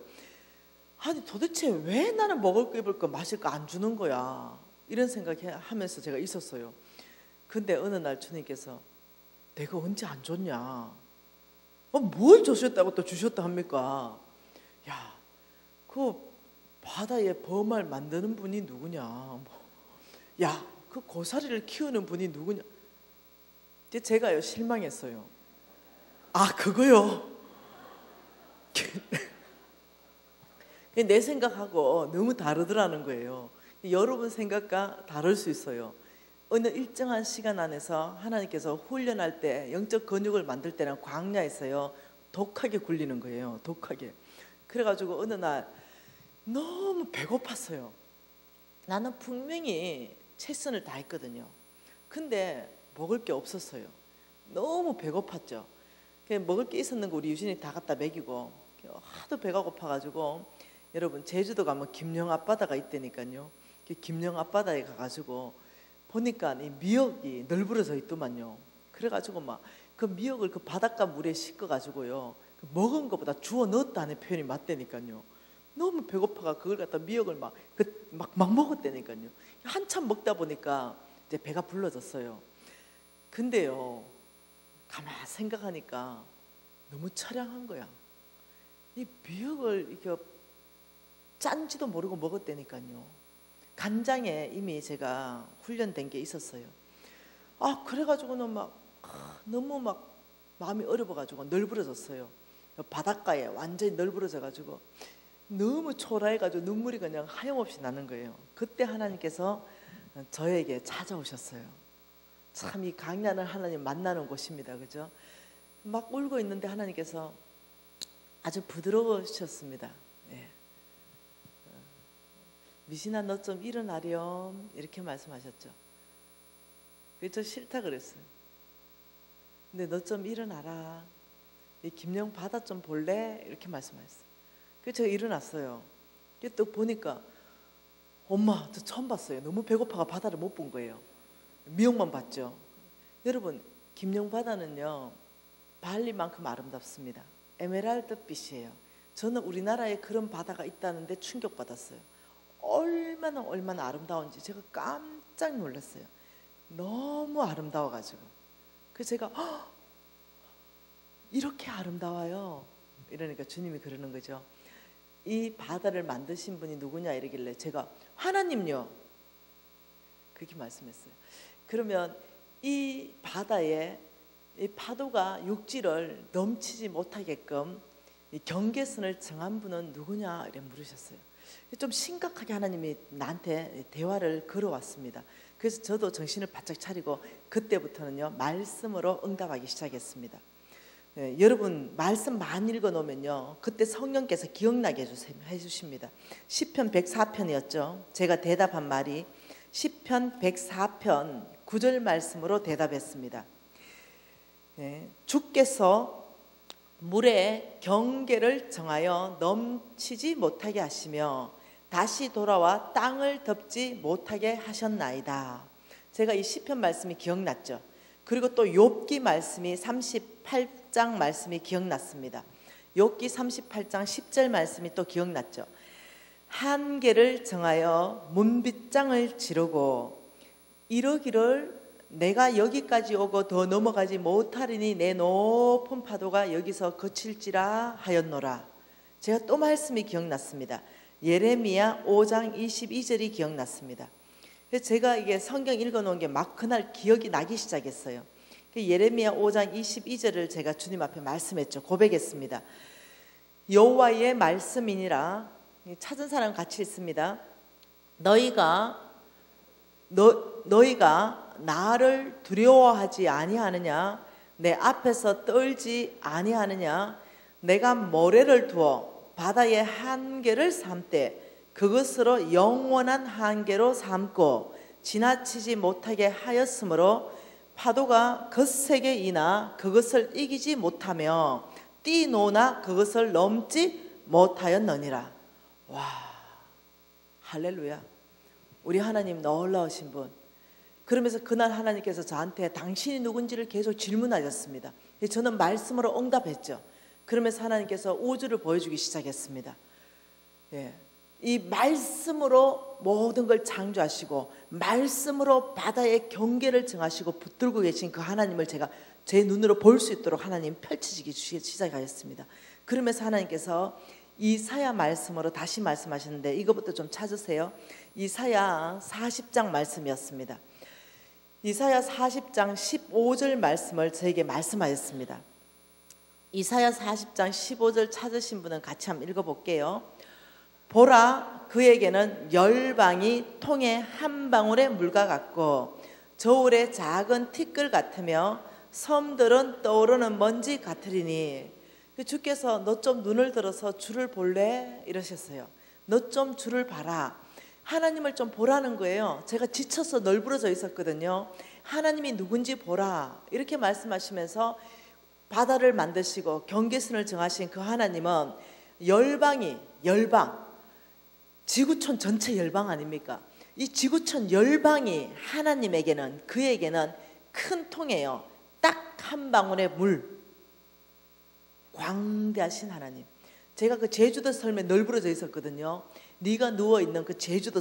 아니 도대체 왜 나는 먹을 거 입을 거 마실 거 안 주는 거야, 이런 생각하면서 제가 있었어요. 근데 어느 날 주님께서 내가 언제 안 줬냐, 뭘 주셨다고 또 주셨다 합니까? 야, 그 바다에 버말 만드는 분이 누구냐, 야, 그 고사리를 키우는 분이 누구냐. 제가요 실망했어요. 아, 그거요? 내 생각하고 너무 다르더라는 거예요. 여러분 생각과 다를 수 있어요. 어느 일정한 시간 안에서 하나님께서 훈련할 때, 영적 근육을 만들 때는 광야에서요 독하게 굴리는 거예요. 독하게. 그래가지고 어느 날 너무 배고팠어요. 나는 분명히 최선을 다했거든요. 근데 먹을 게 없었어요. 너무 배고팠죠. 먹을 게 있었는 거 우리 유진이 다 갖다 먹이고, 하도 배가 고파가지고, 여러분 제주도 가면 김영 앞바다가 있다니까요. 김영 앞바다에 가가지고 보니까 이 미역이 널브러져 있더만요. 그래가지고 막 그 미역을 그 바닷가 물에 씻어가지고요, 먹은 것보다 주워 넣었다는 표현이 맞다니까요. 너무 배고파가 그걸 갖다 미역을 막 먹었다니까요. 한참 먹다 보니까 이제 배가 불러졌어요. 근데요, 가만히 생각하니까 너무 처량한 거야. 이 미역을 이렇게 짠지도 모르고 먹었다니까요. 간장에 이미 제가 훈련된 게 있었어요. 아, 그래가지고는 너무 마음이 어려워가지고 널브러졌어요. 바닷가에 완전히 널브러져가지고 너무 초라해가지고 눈물이 그냥 하염없이 나는 거예요. 그때 하나님께서 저에게 찾아오셨어요. 참 이 강단은 하나님 만나는 곳입니다. 그죠? 막 울고 있는데 하나님께서 아주 부드러우셨습니다. 네. 미신아, 너 좀 일어나렴, 이렇게 말씀하셨죠. 그래서 싫다 그랬어요. 근데 너 좀 일어나라, 이 김영 바다 좀 볼래? 이렇게 말씀하셨어요. 그래서 제가 일어났어요. 또 보니까 엄마, 저 처음 봤어요. 너무 배고파가 바다를 못 본 거예요. 미역만 봤죠. 여러분, 김영 바다는요 발리만큼 아름답습니다. 에메랄드 빛이에요. 저는 우리나라에 그런 바다가 있다는데 충격받았어요. 얼마나 아름다운지 제가 깜짝 놀랐어요. 너무 아름다워가지고. 그래서 제가 이렇게 아름다워요, 이러니까 주님이 그러는 거죠. 이 바다를 만드신 분이 누구냐 이러길래 제가 하나님요, 그렇게 말씀했어요. 그러면 이 바다에 이 파도가 육지를 넘치지 못하게끔 이 경계선을 정한 분은 누구냐 이렇게 물으셨어요. 좀 심각하게 하나님이 나한테 대화를 걸어왔습니다. 그래서 저도 정신을 바짝 차리고 그때부터는요 말씀으로 응답하기 시작했습니다. 여러분 말씀 많이 읽어놓으면요 그때 성령께서 기억나게 해주십니다. 시편 104편이었죠. 제가 대답한 말이 시편 104편 9절 말씀으로 대답했습니다. 주께서 물의 경계를 정하여 넘치지 못하게 하시며 다시 돌아와 땅을 덮지 못하게 하셨나이다. 제가 이 시편 말씀이 기억났죠. 그리고 또 욥기 말씀이 38장 말씀이 기억났습니다. 욥기 38장 10절 말씀이 또 기억났죠. 한계를 정하여 문빗장을 지르고 이러기를 내가 여기까지 오고 더 넘어가지 못하리니 내 높은 파도가 여기서 그칠지라 하였노라. 제가 또 말씀이 기억났습니다. 예레미야 5장 22절이 기억났습니다. 그래서 제가 이게 성경 읽어놓은 게 막 그날 기억이 나기 시작했어요. 예레미야 5장 22절을 제가 주님 앞에 말씀했죠. 고백했습니다. 여호와의 말씀이니라. 찾은 사람 같이 읽습니다. 너희가 너희가 나를 두려워하지 아니하느냐? 내 앞에서 떨지 아니하느냐? 내가 모래를 두어 바다의 한계를 삼되 그것으로 영원한 한계로 삼고 지나치지 못하게 하였으므로 파도가 거세게 이나 그것을 이기지 못하며 뛰노나 그것을 넘지 못하였느니라. 와, 할렐루야. 우리 하나님 놀라우신 분. 그러면서 그날 하나님께서 저한테 당신이 누군지를 계속 질문하셨습니다. 저는 말씀으로 응답했죠. 그러면서 하나님께서 우주를 보여주기 시작했습니다. 예. 이 말씀으로 모든 걸 창조하시고 말씀으로 바다의 경계를 정하시고 붙들고 계신 그 하나님을 제가 제 눈으로 볼 수 있도록 하나님 펼쳐지기 시작하였습니다. 그러면서 하나님께서 이사야 말씀으로 다시 말씀하셨는데 이거부터 좀 찾으세요. 이사야 40장 말씀이었습니다. 이사야 40장 15절 말씀을 저에게 말씀하셨습니다. 이사야 40장 15절 찾으신 분은 같이 한번 읽어볼게요. 보라, 그에게는 열방이 통에 한 방울의 물과 같고 저울의 작은 티끌 같으며 섬들은 떠오르는 먼지 같으리니. 주께서 너 좀 눈을 들어서 주를 볼래? 이러셨어요. 너 좀 주를 봐라. 하나님을 좀 보라는 거예요. 제가 지쳐서 널브러져 있었거든요. 하나님이 누군지 보라 이렇게 말씀하시면서 바다를 만드시고 경계선을 정하신 그 하나님은 열방, 지구촌 전체 열방 아닙니까? 이 지구촌 열방이 하나님에게는, 그에게는 큰 통이에요. 딱 한 방울의 물. 광대하신 하나님. 제가 그 제주도 섬에 널브러져 있었거든요. 네가 누워있는 그 제주도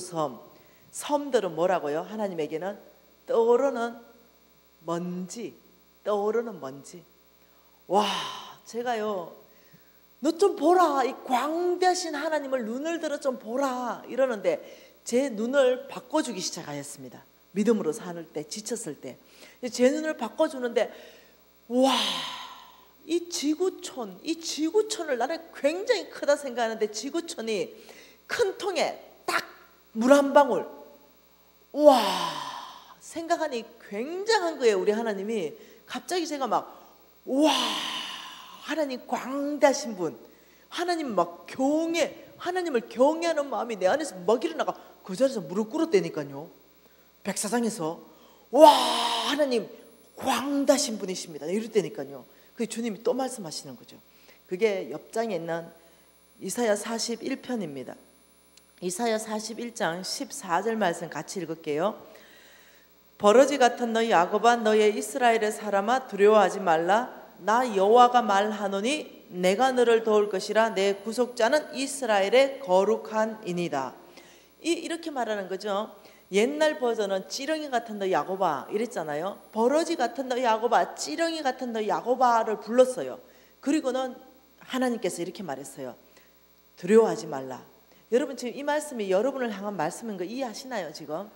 섬들은 뭐라고요? 하나님에게는 떠오르는 먼지. 와, 제가요, 너 좀 보라, 이 광대하신 하나님을 눈을 들어 좀 보라 이러는데 제 눈을 바꿔주기 시작하였습니다. 믿음으로 살 때, 지쳤을 때 제 눈을 바꿔주는데, 와, 이 지구촌을 나는 굉장히 크다 생각하는데 지구촌이 큰 통에 딱 물 한 방울, 와, 생각하니 굉장한 거예요. 우리 하나님이. 갑자기 제가 막, 와, 하나님 광대하신 분, 하나님 막 하나님을 경외하는 마음이 내 안에서 막 일어나가 그 자리에서 무릎 꿇었다니까요. 백사장에서. 와, 하나님 광대하신 분이십니다 이랬다니까요. 그 주님이 또 말씀하시는 거죠. 그게 옆장에 있는 이사야 41편입니다. 이사야 41장 14절 말씀 같이 읽을게요. 버러지 같은 너희 야곱아, 너희 이스라엘의 사람아, 두려워하지 말라. 나 여호와가 말하노니 내가 너를 도울 것이라. 내 구속자는 이스라엘의 거룩한 이니다. 이렇게 말하는 거죠. 옛날 버전은 찌렁이 같은 너 야곱아 이랬잖아요. 버러지 같은 너 야곱아, 찌렁이 같은 너 야곱아를 불렀어요. 그리고는 하나님께서 이렇게 말했어요. 두려워하지 말라. 여러분 지금 이 말씀이 여러분을 향한 말씀인 거 이해하시나요 지금?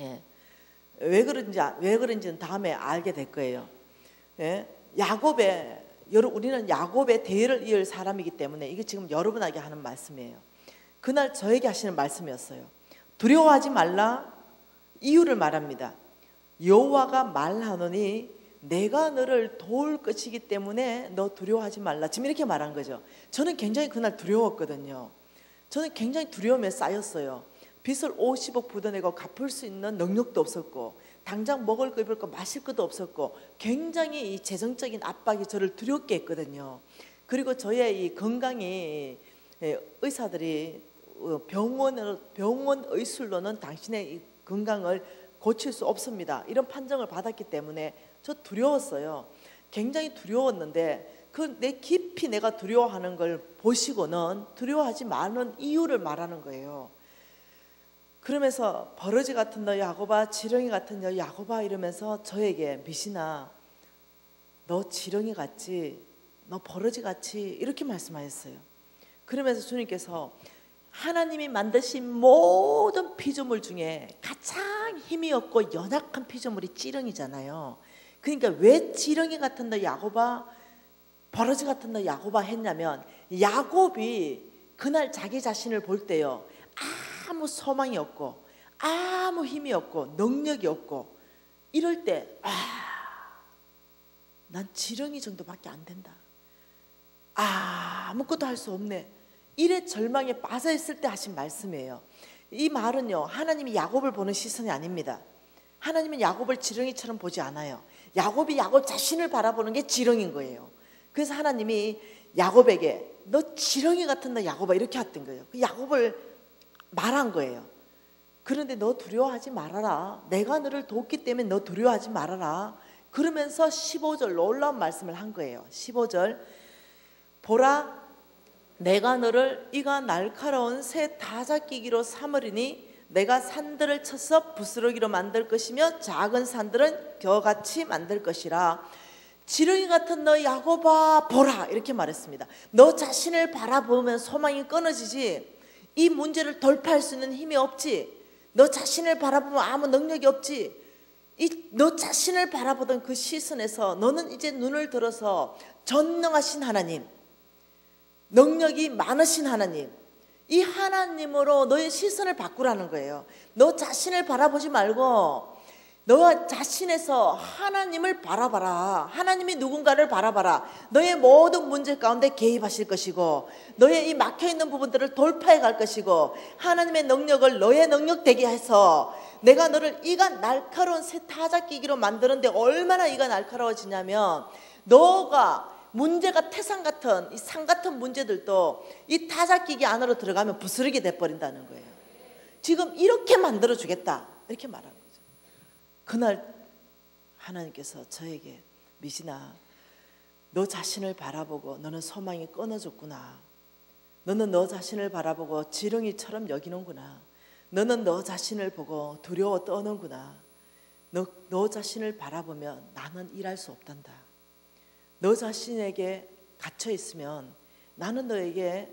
예. 왜 그런지는 다음에 알게 될 거예요. 예. 우리는 야곱의 대를 이을 사람이기 때문에 이게 지금 여러분에게 하는 말씀이에요. 그날 저에게 하시는 말씀이었어요. 두려워하지 말라. 이유를 말합니다. 여호와가 말하노니 내가 너를 도울 것이기 때문에 너 두려워하지 말라. 지금 이렇게 말한 거죠. 저는 굉장히 그날 두려웠거든요. 저는 굉장히 두려움에 쌓였어요. 빚을 50억 부도내고 갚을 수 있는 능력도 없었고 당장 먹을 거 입을 거 마실 것도 없었고 굉장히 이 재정적인 압박이 저를 두렵게 했거든요. 그리고 저의 이 건강이 의사들이 병원 의술로는 당신의 이 건강을 고칠 수 없습니다 이런 판정을 받았기 때문에 저 두려웠어요. 굉장히 두려웠는데 그 내 깊이 내가 두려워하는 걸 보시고는 두려워하지 마는 이유를 말하는 거예요. 그러면서 버러지 같은 너 야곱아, 지렁이 같은 너 야곱아 이러면서 저에게 미신아, 너 지렁이 같지, 너 버러지 같이 이렇게 말씀하셨어요. 그러면서 주님께서 하나님이 만드신 모든 피조물 중에 가장 힘이 없고 연약한 피조물이 찌렁이잖아요. 그러니까 왜 지렁이 같은 너 야곱아, 버러지 같은 너 야곱아 했냐면 야곱이 그날 자기 자신을 볼 때요 아무 소망이 없고 아무 힘이 없고 능력이 없고 이럴 때 난 지렁이 정도밖에 안 된다. 아무것도 할 수 없네. 이래 절망에 빠져 있을 때 하신 말씀이에요. 이 말은요, 하나님이 야곱을 보는 시선이 아닙니다. 하나님은 야곱을 지렁이처럼 보지 않아요. 야곱이 야곱 자신을 바라보는 게 지렁이인 거예요. 그래서 하나님이 야곱에게 너 지렁이 같은 너 야곱아 이렇게 했던 거예요. 그 야곱을 말한 거예요. 그런데 너 두려워하지 말아라. 내가 너를 돕기 때문에 너 두려워하지 말아라. 그러면서 15절 놀라운 말씀을 한 거예요. 15절 보라 내가 너를 이가 날카로운 새 다잡기기로 삼으리니 내가 산들을 쳐서 부스러기로 만들 것이며 작은 산들은 겨같이 만들 것이라. 지렁이 같은 너 야곱아 보라 이렇게 말했습니다. 너 자신을 바라보면 소망이 끊어지지. 이 문제를 돌파할 수 있는 힘이 없지. 너 자신을 바라보면 아무 능력이 없지. 너 자신을 바라보던 그 시선에서 너는 이제 눈을 들어서 전능하신 하나님, 능력이 많으신 하나님, 이 하나님으로 너의 시선을 바꾸라는 거예요. 너 자신을 바라보지 말고 너 자신에서 하나님을 바라봐라. 하나님이 누군가를 바라봐라. 너의 모든 문제 가운데 개입하실 것이고 너의 이 막혀있는 부분들을 돌파해 갈 것이고 하나님의 능력을 너의 능력 되게 해서 내가 너를 이가 날카로운 새 타작기기로 만드는데 얼마나 이가 날카로워지냐면 너가 문제가 태산 같은 이 산 같은 문제들도 이 타작기기 안으로 들어가면 부스러기 돼버린다는 거예요. 지금 이렇게 만들어 주겠다 이렇게 말하는 거예요. 그날 하나님께서 저에게 미진아 너 자신을 바라보고 너는 소망이 끊어졌구나. 너는 너 자신을 바라보고 지렁이처럼 여기는구나. 너는 너 자신을 보고 두려워 떠는구나. 너 자신을 바라보면 나는 일할 수 없단다. 너 자신에게 갇혀 있으면 나는 너에게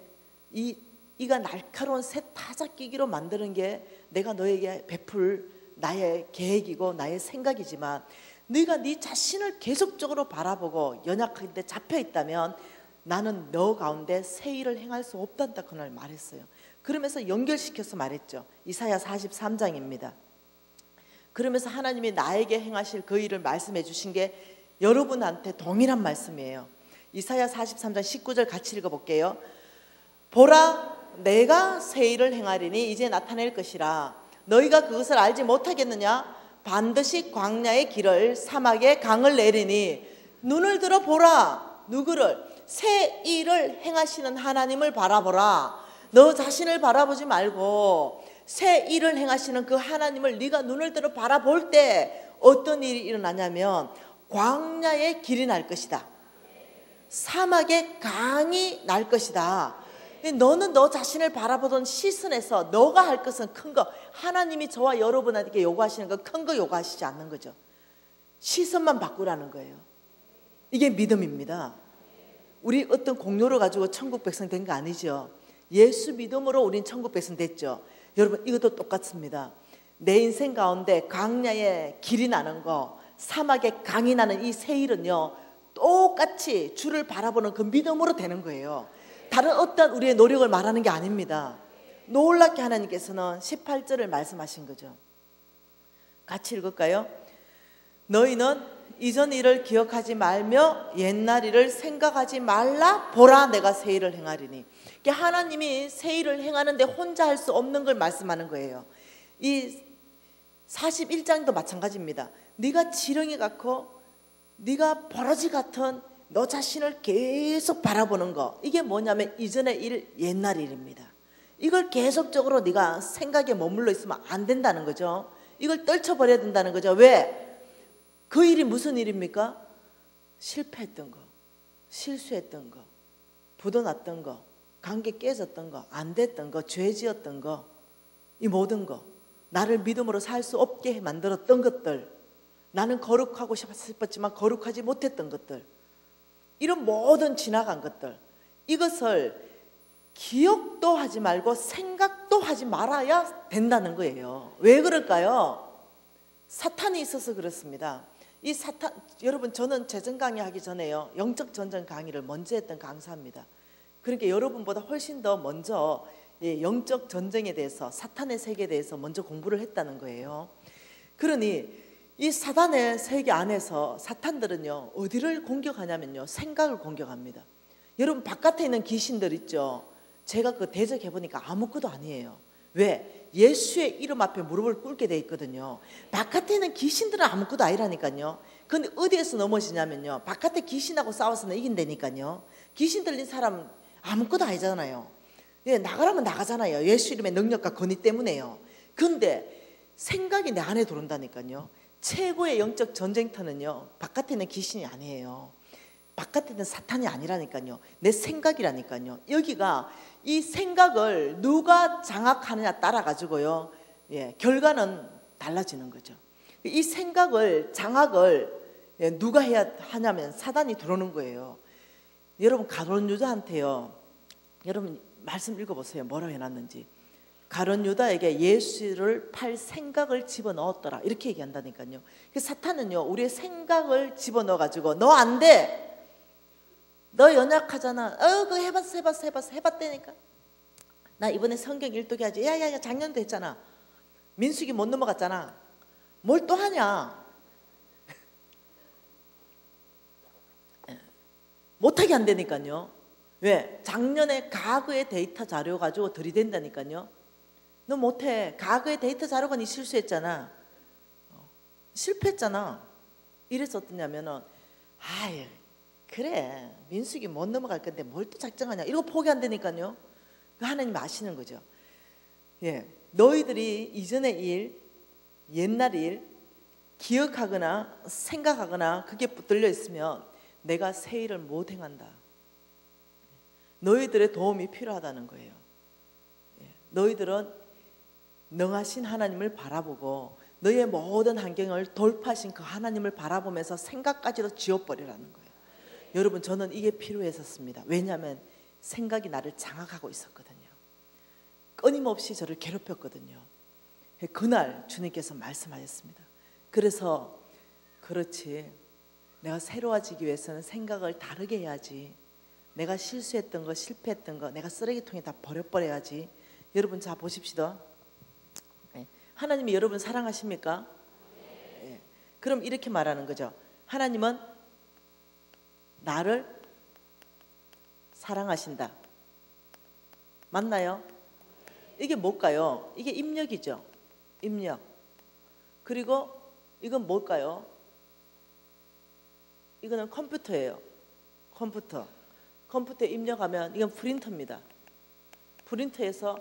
이가 날카로운 새 타작기기로 만드는 게 내가 너에게 베풀 나의 계획이고 나의 생각이지만 네가 네 자신을 계속적으로 바라보고 연약한데 잡혀 있다면 나는 너 가운데 새 일을 행할 수 없단다 그날 말했어요. 그러면서 연결시켜서 말했죠. 이사야 43장입니다. 그러면서 하나님이 나에게 행하실 그 일을 말씀해 주신 게 여러분한테 동일한 말씀이에요. 이사야 43장 19절 같이 읽어볼게요. 보라 내가 새 일을 행하리니 이제 나타낼 것이라. 너희가 그것을 알지 못하겠느냐? 반드시 광야의 길을 사막에 강을 내리니. 눈을 들어 보라. 누구를? 새 일을 행하시는 하나님을 바라보라. 너 자신을 바라보지 말고 새 일을 행하시는 그 하나님을 네가 눈을 들어 바라볼 때 어떤 일이 일어나냐면 광야의 길이 날 것이다. 사막의 강이 날 것이다. 너는 너 자신을 바라보던 시선에서 너가 할 것은 큰 거, 하나님이 저와 여러분에게 요구하시는 거 큰 거 요구하시지 않는 거죠. 시선만 바꾸라는 거예요. 이게 믿음입니다. 우리 어떤 공로를 가지고 천국 백성 된 거 아니죠. 예수 믿음으로 우린 천국 백성 됐죠. 여러분 이것도 똑같습니다. 내 인생 가운데 광야의 길이 나는 거, 사막의 강이 나는 이 새 일은요 똑같이 주를 바라보는 그 믿음으로 되는 거예요. 다른 어떤 우리의 노력을 말하는 게 아닙니다. 놀랍게 하나님께서는 18절을 말씀하신 거죠. 같이 읽을까요? 너희는 이전 일을 기억하지 말며 옛날 일을 생각하지 말라. 보라 내가 새 일을 행하리니. 하나님이 새 일을 행하는데 혼자 할 수 없는 걸 말씀하는 거예요. 이 41장도 마찬가지입니다. 네가 지렁이 같고 네가 버러지 같은 너 자신을 계속 바라보는 거, 이게 뭐냐면 이전의 일, 옛날 일입니다. 이걸 계속적으로 네가 생각에 머물러 있으면 안 된다는 거죠. 이걸 떨쳐버려야 된다는 거죠. 왜? 그 일이 무슨 일입니까? 실패했던 거, 실수했던 거, 부도났던 거, 관계 깨졌던 거, 안 됐던 거, 죄 지었던 거, 이 모든 거, 나를 믿음으로 살 수 없게 만들었던 것들, 나는 거룩하고 싶었지만 거룩하지 못했던 것들, 이런 모든 지나간 것들, 이것을 기억도 하지 말고 생각도 하지 말아야 된다는 거예요. 왜 그럴까요? 사탄이 있어서 그렇습니다. 이 사탄, 여러분 저는 재정 강의 하기 전에요 영적 전쟁 강의를 먼저 했던 강사입니다. 그러니까 여러분보다 훨씬 더 먼저 영적 전쟁에 대해서, 사탄의 세계에 대해서 먼저 공부를 했다는 거예요. 그러니 이 사단의 세계 안에서 사탄들은요, 어디를 공격하냐면요, 생각을 공격합니다. 여러분, 바깥에 있는 귀신들 있죠? 제가 그 대적해 보니까 아무것도 아니에요. 왜? 예수의 이름 앞에 무릎을 꿇게 돼 있거든요. 바깥에 있는 귀신들은 아무것도 아니라니까요. 근데 어디에서 넘어지냐면요, 바깥에 귀신하고 싸워서는 이긴다니까요. 귀신 들린 사람 아무것도 아니잖아요. 예, 나가라면 나가잖아요. 예수 이름의 능력과 권위 때문에요. 근데 생각이 내 안에 들어온다니까요. 최고의 영적 전쟁터는요, 바깥에 있는 귀신이 아니에요. 바깥에 있는 사탄이 아니라니까요. 내 생각이라니까요. 여기가 이 생각을 누가 장악하느냐 따라 가지고요, 결과는 달라지는 거죠. 이 생각을 장악을 누가 해야 하냐면 사단이 들어오는 거예요. 여러분, 가룟 유다한테요, 여러분 말씀 읽어보세요. 뭐라고 해놨는지. 가룟 유다에게 예수를 팔 생각을 집어넣었더라, 이렇게 얘기한다니까요. 사탄은요, 우리의 생각을 집어넣어가지고 너 안 돼, 너 연약하잖아, 그거 해봤다니까. 나 이번에 성경 일독 해야지. 야야야, 작년도 했잖아. 민수기 못 넘어갔잖아. 뭘 또 하냐. 못하게 한다니까요. 왜? 작년에 과거의 데이터 자료 가지고 들이댄다니까요. 너 못해. 과거의 데이터 자료가 네 실수했잖아. 실패했잖아. 이래서 어떠냐면은, 아유, 그래, 민수기 못 넘어갈 건데 뭘 또 작정하냐, 이거 포기한다니까요. 하나님 아시는 거죠. 너희들이 이전의 일, 옛날 일 기억하거나 생각하거나 그게 붙들려 있으면 내가 새 일을 못 행한다. 너희들의 도움이 필요하다는 거예요. 너희들은 능하신 하나님을 바라보고 너희의 모든 환경을 돌파하신 그 하나님을 바라보면서 생각까지도 지워버리라는 거예요. 여러분, 저는 이게 필요했었습니다. 왜냐하면 생각이 나를 장악하고 있었거든요. 끊임없이 저를 괴롭혔거든요. 그날 주님께서 말씀하셨습니다. 그래서 그렇지, 내가 새로워지기 위해서는 생각을 다르게 해야지. 내가 실수했던 거, 실패했던 거 내가 쓰레기통에 다 버려야지. 여러분, 자 보십시다. 하나님이 여러분 사랑하십니까? 그럼 이렇게 말하는 거죠. 하나님은 나를 사랑하신다. 맞나요? 이게 뭘까요? 이게 입력이죠. 입력. 그리고 이건 뭘까요? 이거는 컴퓨터예요. 컴퓨터에 입력하면 이건 프린터입니다. 프린터에서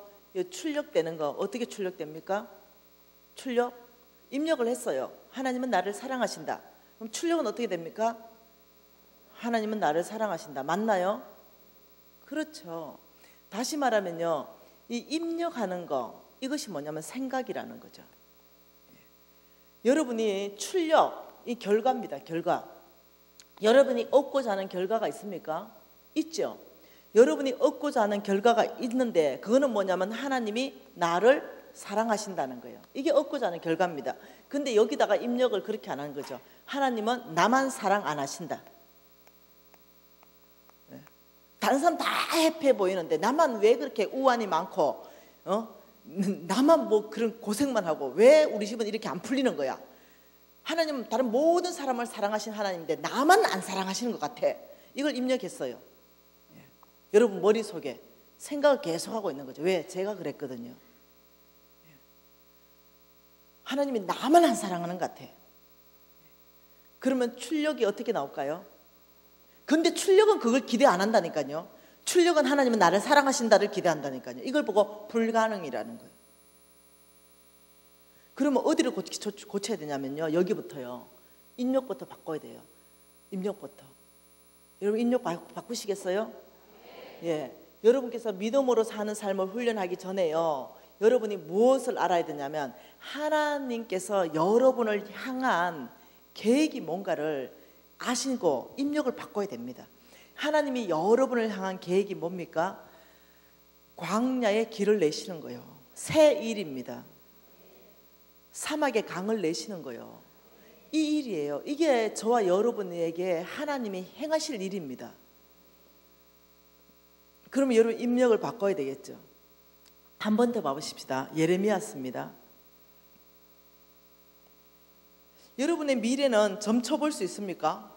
출력되는 거 어떻게 출력됩니까? 출력? 입력을 했어요. 하나님은 나를 사랑하신다. 그럼 출력은 어떻게 됩니까? 하나님은 나를 사랑하신다. 맞나요? 그렇죠. 다시 말하면요, 이 입력하는 거, 이것이 뭐냐면 생각이라는 거죠. 여러분이 출력, 이 결과입니다. 결과. 여러분이 얻고자 하는 결과가 있습니까? 있죠. 여러분이 얻고자 하는 결과가 있는데 그거는 뭐냐면 하나님이 나를 사랑하신다는 거예요. 이게 얻고자 하는 결과입니다. 근데 여기다가 입력을 그렇게 안 하는 거죠. 하나님은 나만 사랑 안 하신다. 다른 사람 다 해피해 보이는데 나만 왜 그렇게 우환이 많고, 나만 뭐 그런 고생만 하고 왜 우리 집은 이렇게 안 풀리는 거야? 하나님은 다른 모든 사람을 사랑하신 하나님인데 나만 안 사랑하시는 것 같아. 이걸 입력했어요. 여러분 머릿속에 생각을 계속하고 있는 거죠. 왜? 제가 그랬거든요. 하나님이 나만 안 사랑하는 것 같아. 그러면 출력이 어떻게 나올까요? 근데 출력은 그걸 기대 안 한다니까요. 출력은 하나님은 나를 사랑하신다를 기대한다니까요. 이걸 보고 불가능이라는 거예요. 그러면 어디를 고쳐야 되냐면요, 여기부터요. 입력부터 바꿔야 돼요. 입력부터. 여러분 입력 바꾸시겠어요? 예. 여러분께서 믿음으로 사는 삶을 훈련하기 전에요, 여러분이 무엇을 알아야 되냐면 하나님께서 여러분을 향한 계획이 뭔가를 아시고 입력을 바꿔야 됩니다. 하나님이 여러분을 향한 계획이 뭡니까? 광야에 길을 내시는 거예요. 새 일입니다. 사막에 강을 내시는 거예요. 이 일이에요. 이게 저와 여러분에게 하나님이 행하실 일입니다. 그러면 여러분 입력을 바꿔야 되겠죠. 한 번 더 봐보십시다. 예레미야입니다. 여러분의 미래는 점쳐볼 수 있습니까?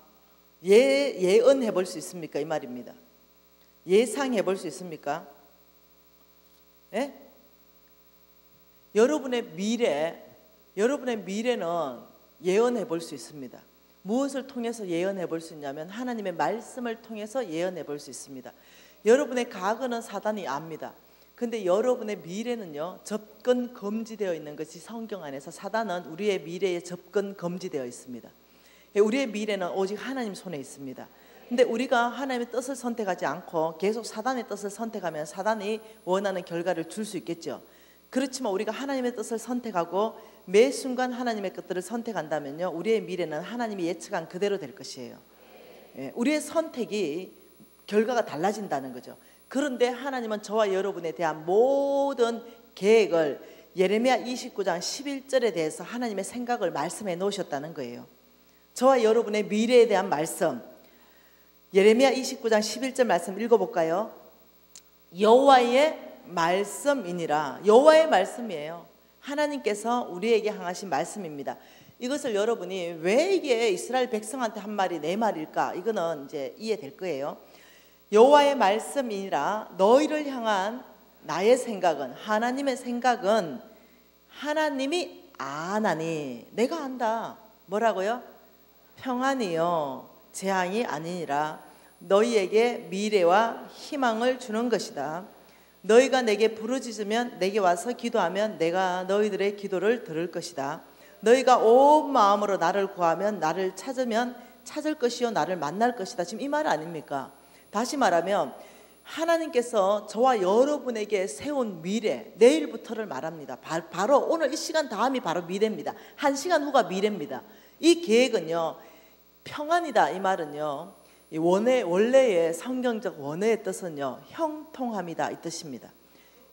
예언해 볼 수 있습니까? 이 말입니다. 예상해 볼 수 있습니까? 예? 여러분의 미래는 예언해 볼 수 있습니다. 무엇을 통해서 예언해 볼 수 있냐면 하나님의 말씀을 통해서 예언해 볼 수 있습니다. 여러분의 과거는 사단이 압니다. 근데 여러분의 미래는요, 접근 금지되어 있는 것이 성경 안에서 사단은 우리의 미래에 접근 금지되어 있습니다. 우리의 미래는 오직 하나님 손에 있습니다. 근데 우리가 하나님의 뜻을 선택하지 않고 계속 사단의 뜻을 선택하면 사단이 원하는 결과를 줄 수 있겠죠. 그렇지만 우리가 하나님의 뜻을 선택하고 매 순간 하나님의 것들을 선택한다면요, 우리의 미래는 하나님이 예측한 그대로 될 것이에요. 우리의 선택이 결과가 달라진다는 거죠. 그런데 하나님은 저와 여러분에 대한 모든 계획을 예레미야 29장 11절에 대해서 하나님의 생각을 말씀해 놓으셨다는 거예요. 저와 여러분의 미래에 대한 말씀, 예레미야 29장 11절 말씀 읽어볼까요? 여호와의 말씀이니라. 여호와의 말씀이에요. 하나님께서 우리에게 향하신 말씀입니다. 이것을 여러분이 왜 이게 이스라엘 백성한테 한 말이 네 말일까? 이거는 이제 이해될 거예요. 여호와의 말씀이니라. 너희를 향한 나의 생각은, 하나님의 생각은 하나님이 아나니, 내가 안다. 뭐라고요? 평안이요 재앙이 아니니라. 너희에게 미래와 희망을 주는 것이다. 너희가 내게 부르짖으면, 내게 와서 기도하면 내가 너희들의 기도를 들을 것이다. 너희가 온 마음으로 나를 구하면, 나를 찾으면 찾을 것이요 나를 만날 것이다. 지금 이 말 아닙니까? 다시 말하면 하나님께서 저와 여러분에게 세운 미래, 내일부터를 말합니다. 바로 오늘 이 시간 다음이 바로 미래입니다. 한 시간 후가 미래입니다. 이 계획은요, 평안이다. 이 말은요, 원래의 성경적 원어의 뜻은요, 형통함이다. 이 뜻입니다.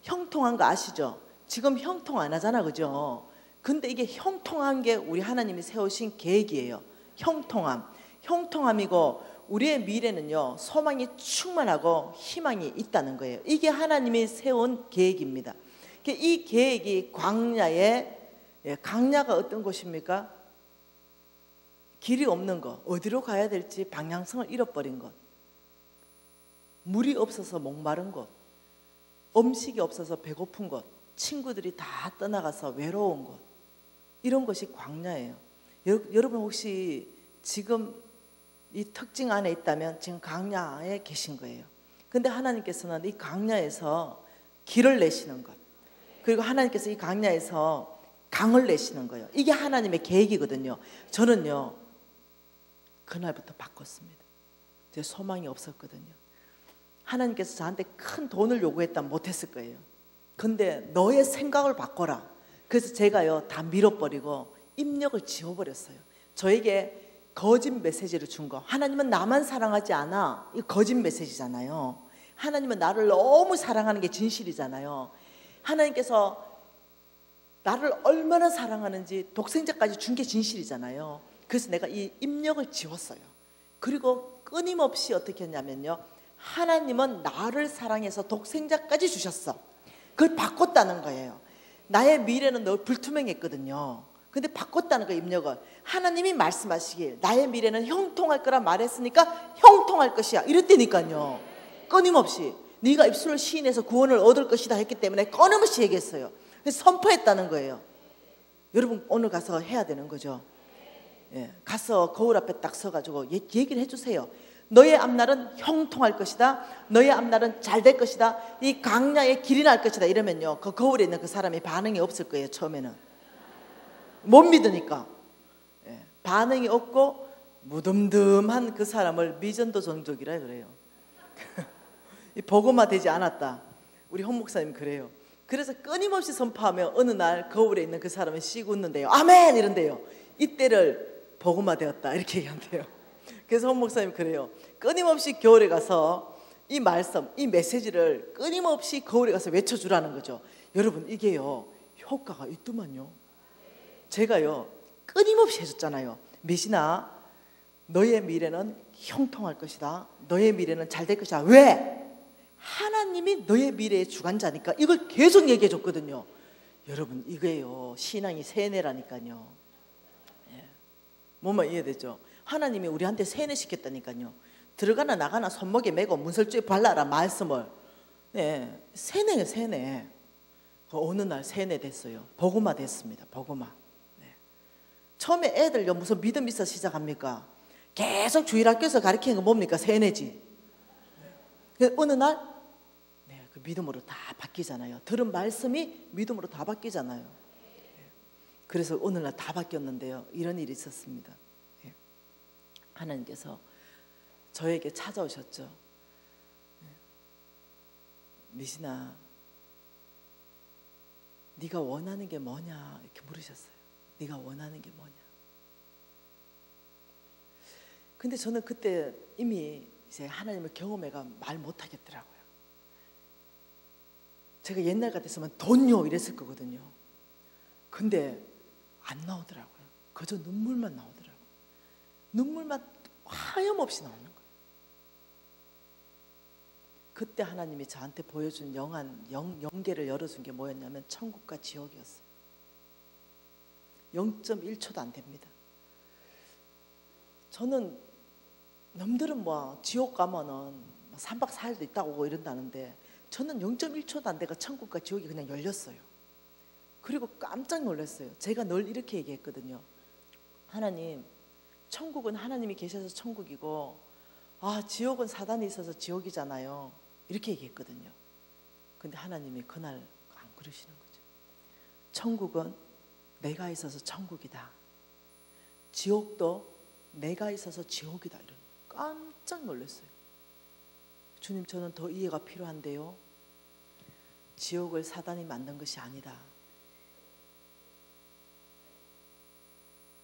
형통한 거 아시죠? 지금 형통 안 하잖아, 그죠? 근데 이게 형통한 게 우리 하나님이 세우신 계획이에요. 형통함이고, 우리의 미래는요, 소망이 충만하고 희망이 있다는 거예요. 이게 하나님이 세운 계획입니다. 이 계획이 광야가 어떤 곳입니까? 길이 없는 것, 어디로 가야 될지 방향성을 잃어버린 것, 물이 없어서 목마른 곳, 음식이 없어서 배고픈 곳, 친구들이 다 떠나가서 외로운 곳, 이런 것이 광야예요. 여러분 혹시 지금 이 특징 안에 있다면 지금 광야에 계신 거예요. 근데 하나님께서는 이 광야에서 길을 내시는 것, 그리고 하나님께서 이 광야에서 강을 내시는 거예요. 이게 하나님의 계획이거든요. 저는요, 그날부터 바꿨습니다. 제 소망이 없었거든요. 하나님께서 저한테 큰 돈을 요구했다면 못했을 거예요. 근데 너의 생각을 바꿔라. 그래서 제가요, 다 밀어버리고 입력을 지워버렸어요. 저에게 거짓 메시지를 준 거. 하나님은 나만 사랑하지 않아. 이거 거짓 메시지잖아요. 하나님은 나를 너무 사랑하는 게 진실이잖아요. 하나님께서 나를 얼마나 사랑하는지 독생자까지 준 게 진실이잖아요. 그래서 내가 이 입력을 지웠어요. 그리고 끊임없이 어떻게 했냐면요, 하나님은 나를 사랑해서 독생자까지 주셨어. 그걸 바꿨다는 거예요. 나의 미래는 늘 불투명했거든요. 근데 바꿨다는 거예요, 입력을. 하나님이 말씀하시길 나의 미래는 형통할 거라 말했으니까 형통할 것이야, 이랬다니까요. 끊임없이 네가 입술을 시인해서 구원을 얻을 것이다 했기 때문에 끊임없이 얘기했어요. 그래서 선포했다는 거예요. 여러분 오늘 가서 해야 되는 거죠. 가서 거울 앞에 딱 서가지고 얘기를 해주세요. 너의 앞날은 형통할 것이다. 너의 앞날은 잘 될 것이다. 이 광야에 길이 날 것이다. 이러면요, 그 거울에 있는 그 사람이 반응이 없을 거예요. 처음에는 못 믿으니까. 반응이 없고 무덤덤한 그 사람을 미전도 종족이라 그래요. 보고만 되지 않았다. 우리 홍 목사님 그래요. 그래서 끊임없이 선포하며 어느 날 거울에 있는 그 사람은 씩 웃는데요, 아멘 이런데요, 이때를 보고만 되었다 이렇게 얘기한대요. 그래서 홍 목사님 그래요. 끊임없이 겨울에 가서 이 말씀, 이 메시지를 끊임없이 거울에 가서 외쳐주라는 거죠. 여러분 이게요, 효과가 있더만요. 제가요, 끊임없이 해줬잖아요. 미신아, 너의 미래는 형통할 것이다. 너의 미래는 잘 될 것이다. 왜? 하나님이 너의 미래의 주관자니까 이걸 계속 얘기해 줬거든요. 여러분 이거예요. 신앙이 세뇌라니까요. 예. 뭐만 이해되죠? 하나님이 우리한테 세뇌시켰다니까요. 들어가나 나가나 손목에 메고 문설주에 발라라 말씀을. 네, 세뇌예요, 세뇌. 어느 날 세뇌됐어요. 복음화 됐습니다. 복음화. 네. 처음에 애들 무슨 믿음 있어 시작합니까? 계속 주일학교에서 가르치는 거 뭡니까? 세뇌지. 네. 어느 날 네, 그 믿음으로 다 바뀌잖아요. 들은 말씀이 믿음으로 다 바뀌잖아요. 네. 그래서 오늘날 다 바뀌었는데요. 이런 일이 있었습니다. 네. 하나님께서 저에게 찾아오셨죠. 네. 미신아, 네가 원하는 게 뭐냐 이렇게 물으셨어요. 네가 원하는 게 뭐냐. 근데 저는 그때 이미 이제 하나님을 경험해가 말 못하겠더라고요. 제가 옛날 같았으면 돈요 이랬을 거거든요. 근데 안 나오더라고요. 그저 눈물만 나오더라고요. 눈물만 하염없이 나오는 거예요. 그때 하나님이 저한테 보여준 영계를 열어준 게 뭐였냐면 천국과 지옥이었어요. 0.1초도 안 됩니다. 저는 남들은 뭐 지옥 가면은 3박 4일도 있다고 오고 이런다는데 저는 0.1초도 안 돼가 천국과 지옥이 그냥 열렸어요. 그리고 깜짝 놀랐어요. 제가 늘 이렇게 얘기했거든요. 하나님, 천국은 하나님이 계셔서 천국이고 지옥은 사단이 있어서 지옥이잖아요. 이렇게 얘기했거든요. 근데 하나님이 그날 안 그러시는 거죠. 천국은 내가 있어서 천국이다. 지옥도 내가 있어서 지옥이다. 이런 깜짝 놀랐어요. 주님, 저는 더 이해가 필요한데요. 지옥을 사단이 만든 것이 아니다.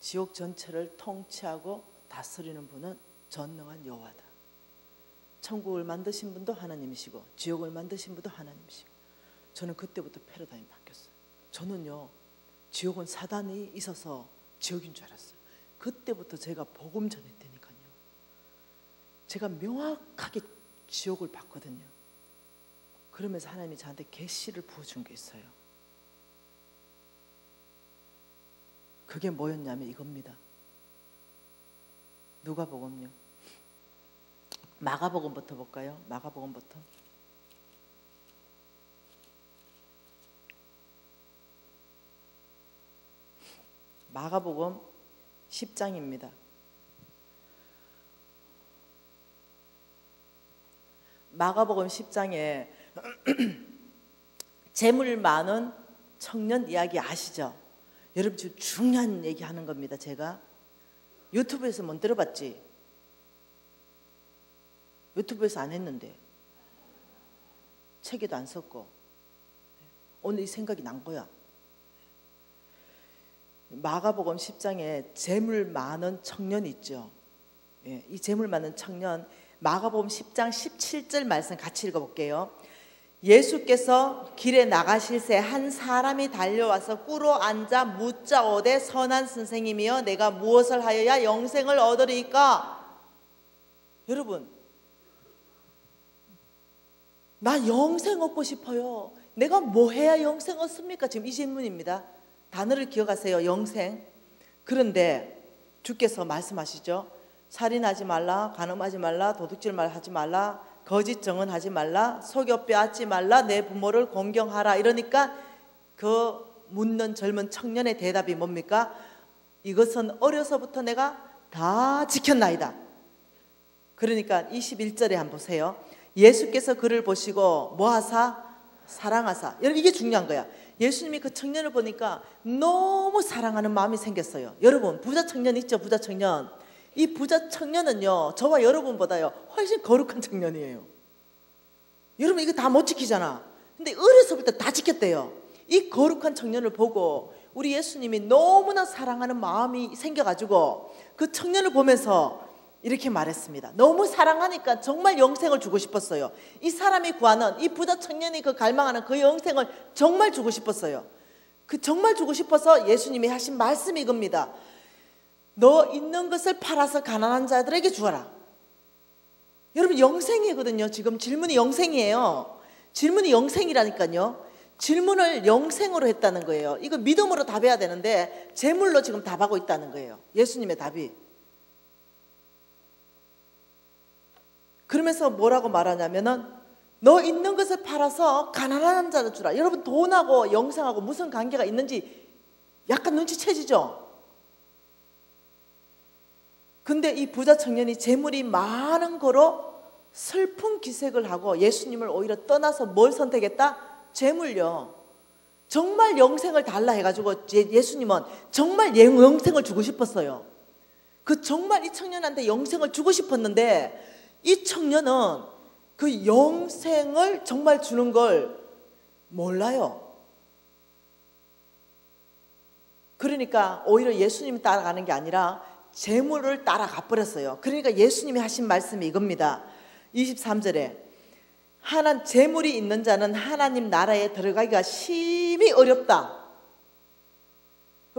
지옥 전체를 통치하고 다스리는 분은 전능한 여호와다. 천국을 만드신 분도 하나님이시고 지옥을 만드신 분도 하나님이시고. 저는 그때부터 패러다임이 바뀌었어요. 저는요, 지옥은 사단이 있어서 지옥인 줄 알았어요. 그때부터 제가 복음 전했다니까요. 제가 명확하게 지옥을 봤거든요. 그러면서 하나님이 저한테 계시를 부어준 게 있어요. 그게 뭐였냐면 이겁니다. 누가복음요. 마가복음부터 볼까요? 마가복음부터. 마가복음 10장입니다. 마가복음 10장에 재물 많은 청년 이야기 아시죠? 여러분 지금 중요한 얘기 하는 겁니다. 제가 유튜브에서 못 들어봤지? 유튜브에서 안 했는데 책에도 안 썼고 오늘 이 생각이 난 거야. 마가복음 10장에 재물 많은 청년이 있죠. 이 재물 많은 청년, 마가복음 10장 17절 말씀 같이 읽어볼게요. 예수께서 길에 나가실새 한 사람이 달려와서 꿇어 앉아 묻자오되 선한 선생님이여 내가 무엇을 하여야 영생을 얻으리까? 여러분, 나 영생 얻고 싶어요. 내가 뭐 해야 영생 얻습니까? 지금 이 질문입니다. 단어를 기억하세요. 영생. 그런데 주께서 말씀하시죠. 살인하지 말라, 간음하지 말라, 도둑질 하지 말라, 거짓 증언하지 말라, 속여 빼앗지 말라, 내 부모를 공경하라. 이러니까 그 묻는 젊은 청년의 대답이 뭡니까? 이것은 어려서부터 내가 다 지켰나이다. 그러니까 21절에 한번 보세요. 예수께서 그를 보시고 뭐하사? 사랑하사. 여러분 이게 중요한 거야. 예수님이 그 청년을 보니까 너무 사랑하는 마음이 생겼어요. 여러분 부자 청년 있죠? 부자 청년. 이 부자 청년은요 저와 여러분보다요 훨씬 거룩한 청년이에요. 여러분 이거 다 못 지키잖아. 근데 어려서부터 다 지켰대요. 이 거룩한 청년을 보고 우리 예수님이 너무나 사랑하는 마음이 생겨가지고 그 청년을 보면서 이렇게 말했습니다. 너무 사랑하니까 정말 영생을 주고 싶었어요. 이 사람이 구하는, 이 부자 청년이 그 갈망하는 그 영생을 정말 주고 싶었어요. 그 정말 주고 싶어서 예수님이 하신 말씀이 이겁니다. 너 있는 것을 팔아서 가난한 자들에게 주어라. 여러분 영생이거든요. 지금 질문이 영생이에요. 질문이 영생이라니까요. 질문을 영생으로 했다는 거예요. 이거 믿음으로 답해야 되는데 재물로 지금 답하고 있다는 거예요. 예수님의 답이. 그러면서 뭐라고 말하냐면은 너 있는 것을 팔아서 가난한 자를 주라. 여러분 돈하고 영생하고 무슨 관계가 있는지 약간 눈치채지죠? 근데 이 부자 청년이 재물이 많은 거로 슬픈 기색을 하고 예수님을 오히려 떠나서 뭘 선택했다? 재물요. 정말 영생을 달라 해가지고 예수님은 정말 영생을 주고 싶었어요. 그 정말 이 청년한테 영생을 주고 싶었는데 이 청년은 그 영생을 정말 주는 걸 몰라요. 그러니까 오히려 예수님이 따라가는 게 아니라 재물을 따라가 버렸어요. 그러니까 예수님이 하신 말씀이 이겁니다. 23절에 재물이 있는 자는 하나님 나라에 들어가기가 심히 어렵다.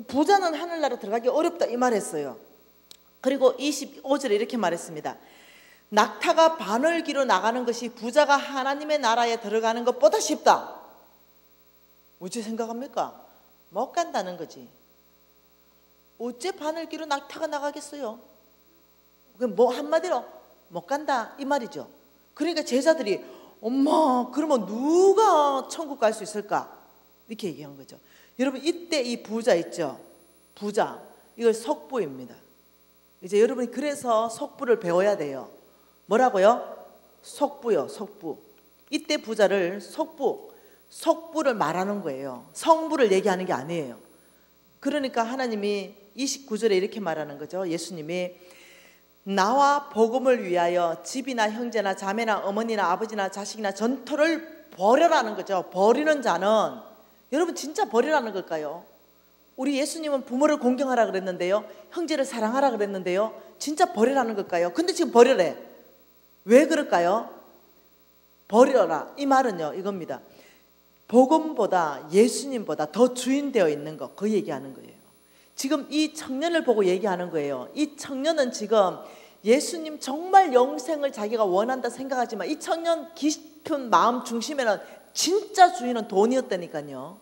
부자는 하늘나라 들어가기 어렵다 이 말했어요. 그리고 25절에 이렇게 말했습니다. 낙타가 바늘기로 나가는 것이 부자가 하나님의 나라에 들어가는 것보다 쉽다. 어찌 생각합니까? 못 간다는 거지. 어째 바늘기로 낙타가 나가겠어요? 뭐 한마디로 못 간다 이 말이죠. 그러니까 제자들이 엄마 그러면 누가 천국 갈 수 있을까? 이렇게 얘기한 거죠. 여러분 이때 이 부자 있죠? 부자 이걸 속부입니다. 이제 여러분이 그래서 속부를 배워야 돼요. 뭐라고요? 속부요. 속부. 이때 부자를 속부를 말하는 거예요. 성부를 얘기하는 게 아니에요. 그러니까 하나님이 29절에 이렇게 말하는 거죠. 예수님이 나와 복음을 위하여 집이나 형제나 자매나 어머니나 아버지나 자식이나 전토를 버려라는 거죠. 버리는 자는 여러분 진짜 버리라는 걸까요? 우리 예수님은 부모를 공경하라 그랬는데요. 형제를 사랑하라 그랬는데요. 진짜 버리라는 걸까요? 근데 지금 버려래. 왜 그럴까요? 버려라 이 말은요 이겁니다. 복음보다 예수님보다 더 주인되어 있는 것, 그 얘기하는 거예요. 지금 이 청년을 보고 얘기하는 거예요. 이 청년은 지금 예수님 정말 영생을 자기가 원한다 생각하지만 이 청년 깊은 마음 중심에는 진짜 주인은 돈이었다니까요.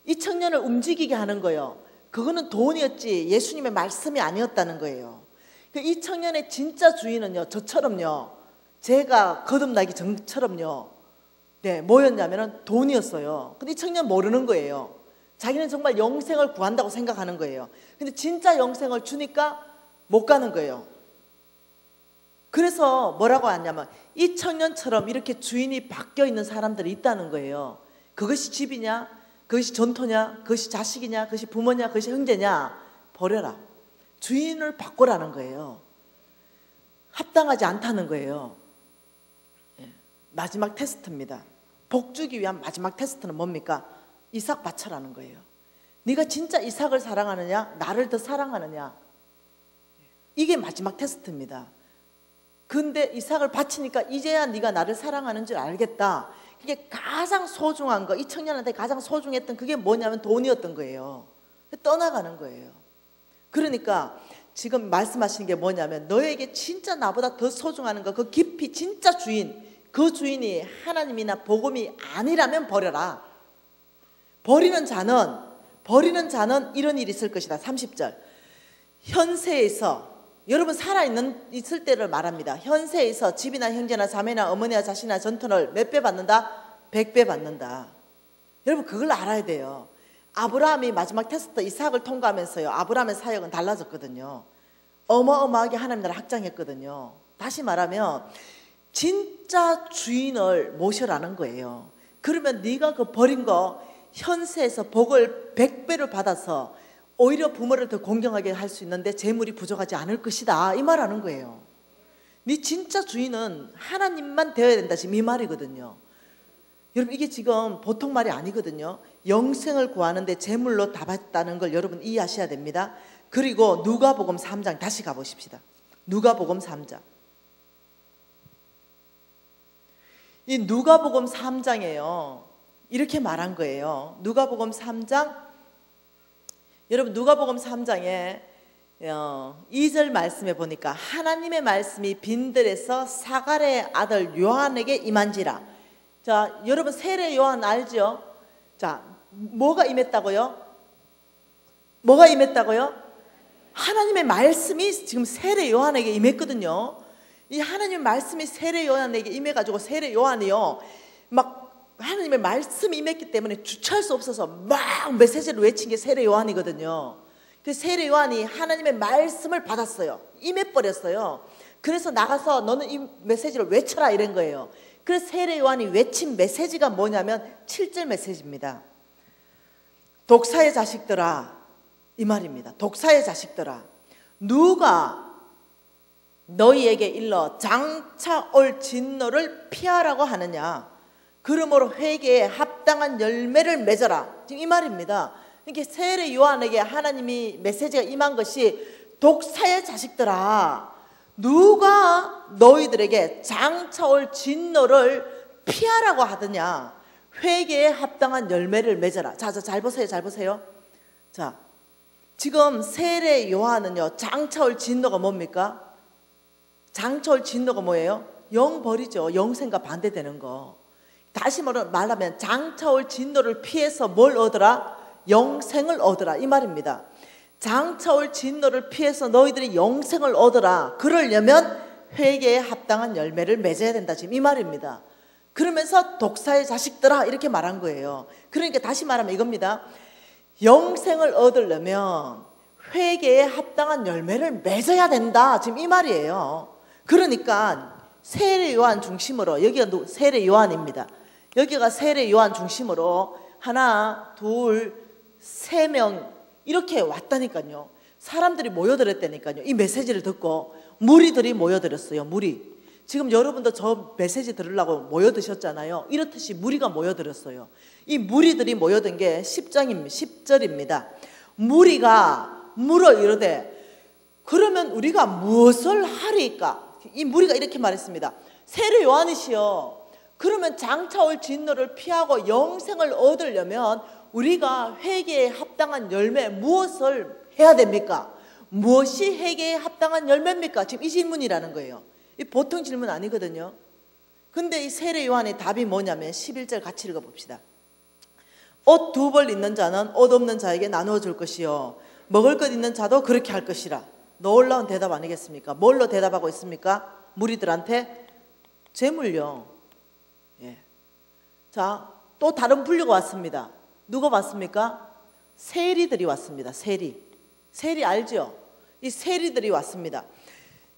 이 청년을 움직이게 하는 거예요. 그거는 돈이었지 예수님의 말씀이 아니었다는 거예요. 이 청년의 진짜 주인은요 저처럼요, 제가 거듭나기 전처럼요, 네, 뭐였냐면은 돈이었어요. 근데 이 청년 모르는 거예요. 자기는 정말 영생을 구한다고 생각하는 거예요. 근데 진짜 영생을 주니까 못 가는 거예요. 그래서 뭐라고 하냐면 이 청년처럼 이렇게 주인이 바뀌어 있는 사람들이 있다는 거예요. 그것이 집이냐, 그것이 전토냐, 그것이 자식이냐, 그것이 부모냐, 그것이 형제냐, 버려라. 주인을 바꾸라는 거예요. 합당하지 않다는 거예요. 마지막 테스트입니다. 복 주기 위한 마지막 테스트는 뭡니까? 이삭 바쳐라는 거예요. 네가 진짜 이삭을 사랑하느냐, 나를 더 사랑하느냐, 이게 마지막 테스트입니다. 근데 이삭을 바치니까 이제야 네가 나를 사랑하는 줄 알겠다. 이게 가장 소중한 거, 이 청년한테 가장 소중했던 그게 뭐냐면 돈이었던 거예요. 떠나가는 거예요. 그러니까 지금 말씀하시는 게 뭐냐면 너에게 진짜 나보다 더 소중한 거, 그 깊이 진짜 주인, 그 주인이 하나님이나 복음이 아니라면 버려라. 버리는 자는 이런 일이 있을 것이다. 30절. 현세에서, 여러분 있을 때를 말합니다. 현세에서 집이나 형제나 자매나 어머니나 자식이나 전토를 몇 배 받는다? 100배 받는다. 여러분 그걸 알아야 돼요. 아브라함이 마지막 테스트 이삭을 통과하면서요, 아브라함의 사역은 달라졌거든요. 어마어마하게 하나님 나라 확장했거든요. 다시 말하면 진짜 주인을 모셔라는 거예요. 그러면 네가 그 버린 거 현세에서 복을 100배를 받아서 오히려 부모를 더 공경하게 할 수 있는데 재물이 부족하지 않을 것이다, 이 말하는 거예요. 네 진짜 주인은 하나님만 되어야 된다, 지금 이 말이거든요. 여러분 이게 지금 보통 말이 아니거든요. 영생을 구하는데 재물로 답했다는 걸 여러분 이해하셔야 됩니다. 그리고 누가복음 3장 다시 가보십시다. 누가복음 3장. 이 누가복음 3장에요 이렇게 말한 거예요. 누가복음 3장, 여러분 누가복음 3장에 2절 말씀에 보니까 하나님의 말씀이 빈들에서 사갈의 아들 요한에게 임한지라. 자, 여러분 세례 요한 알죠? 자, 뭐가 임했다고요? 뭐가 임했다고요? 하나님의 말씀이 지금 세례 요한에게 임했거든요. 이 하나님의 말씀이 세례 요한에게 임해가지고 세례 요한이요 막 하나님의 말씀이 임했기 때문에 주체할 수 없어서 막 메시지를 외친 게 세례 요한이거든요. 그 세례 요한이 하나님의 말씀을 받았어요. 임해버렸어요. 그래서 나가서 너는 이 메시지를 외쳐라 이런 거예요. 그래서 세례 요한이 외친 메시지가 뭐냐면 7절 메시지입니다. 독사의 자식들아, 이 말입니다. 독사의 자식들아, 누가 너희에게 일러 장차 올 진노를 피하라고 하느냐? 그러므로 회개에 합당한 열매를 맺어라. 지금 이 말입니다. 이게 세례 요한에게 하나님이 메시지가 임한 것이 독사의 자식들아, 누가 너희들에게 장차 올 진노를 피하라고 하느냐? 회개에 합당한 열매를 맺어라. 자, 잘 보세요. 잘 보세요. 자, 지금 세례 요한은요, 장차 올 진노가 뭡니까? 장차 올 진노가 뭐예요? 영벌이죠. 영생과 반대되는 거. 다시 말하면 장차 올 진노를 피해서 뭘 얻으라? 영생을 얻으라, 이 말입니다. 장차 올 진노를 피해서 너희들이 영생을 얻으라. 그러려면 회개에 합당한 열매를 맺어야 된다, 지금 이 말입니다. 그러면서 독사의 자식들아 이렇게 말한 거예요. 그러니까 다시 말하면 이겁니다. 영생을 얻으려면 회개에 합당한 열매를 맺어야 된다, 지금 이 말이에요. 그러니까 세례 요한 중심으로, 여기가 세례 요한입니다. 여기가 세례 요한 중심으로 하나, 둘, 세 명 이렇게 왔다니까요. 사람들이 모여들었다니까요. 이 메시지를 듣고 무리들이 모여들었어요. 무리. 지금 여러분도 저 메시지 들으려고 모여드셨잖아요. 이렇듯이 무리가 모여들었어요. 이 무리들이 모여든 게 10절입니다. 무리가 물어 이르되 그러면 우리가 무엇을 하리까? 이 무리가 이렇게 말했습니다. 세례 요한이시여, 그러면 장차 올 진노를 피하고 영생을 얻으려면 우리가 회개에 합당한 열매 무엇을 해야 됩니까? 무엇이 회개에 합당한 열매입니까? 지금 이 질문이라는 거예요. 이 보통 질문 아니거든요. 근데 이 세례 요한의 답이 뭐냐면 11절 같이 읽어봅시다. 옷 2벌 있는 자는 옷 없는 자에게 나누어 줄 것이요 먹을 것 있는 자도 그렇게 할 것이라. 놀라운 대답 아니겠습니까? 뭘로 대답하고 있습니까? 무리들한테 재물요. 예. 자, 또 다른 분류가 왔습니다. 누가 왔습니까? 세리들이 왔습니다. 세리 알죠? 이 세리들이 왔습니다.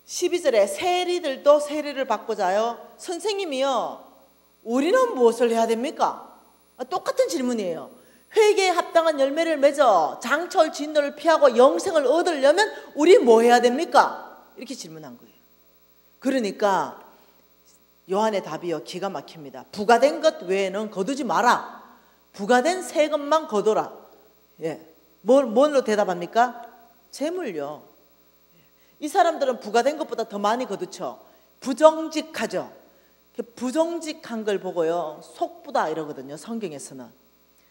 12절에 세리들도 세리를 받고자요. 선생님이요, 우리는 무엇을 해야 됩니까? 똑같은 질문이에요. 회개에 합당한 열매를 맺어 장차 올 진노를 피하고 영생을 얻으려면 우리 뭐 해야 됩니까? 이렇게 질문한 거예요. 그러니까 요한의 답이요, 기가 막힙니다. 부가된 것 외에는 거두지 마라. 부가된 세금만 거둬라. 예. 뭘로 대답합니까? 재물요. 이 사람들은 부가된 것보다 더 많이 거두죠. 부정직하죠. 부정직한 걸 보고요, 속부다 이러거든요, 성경에서는.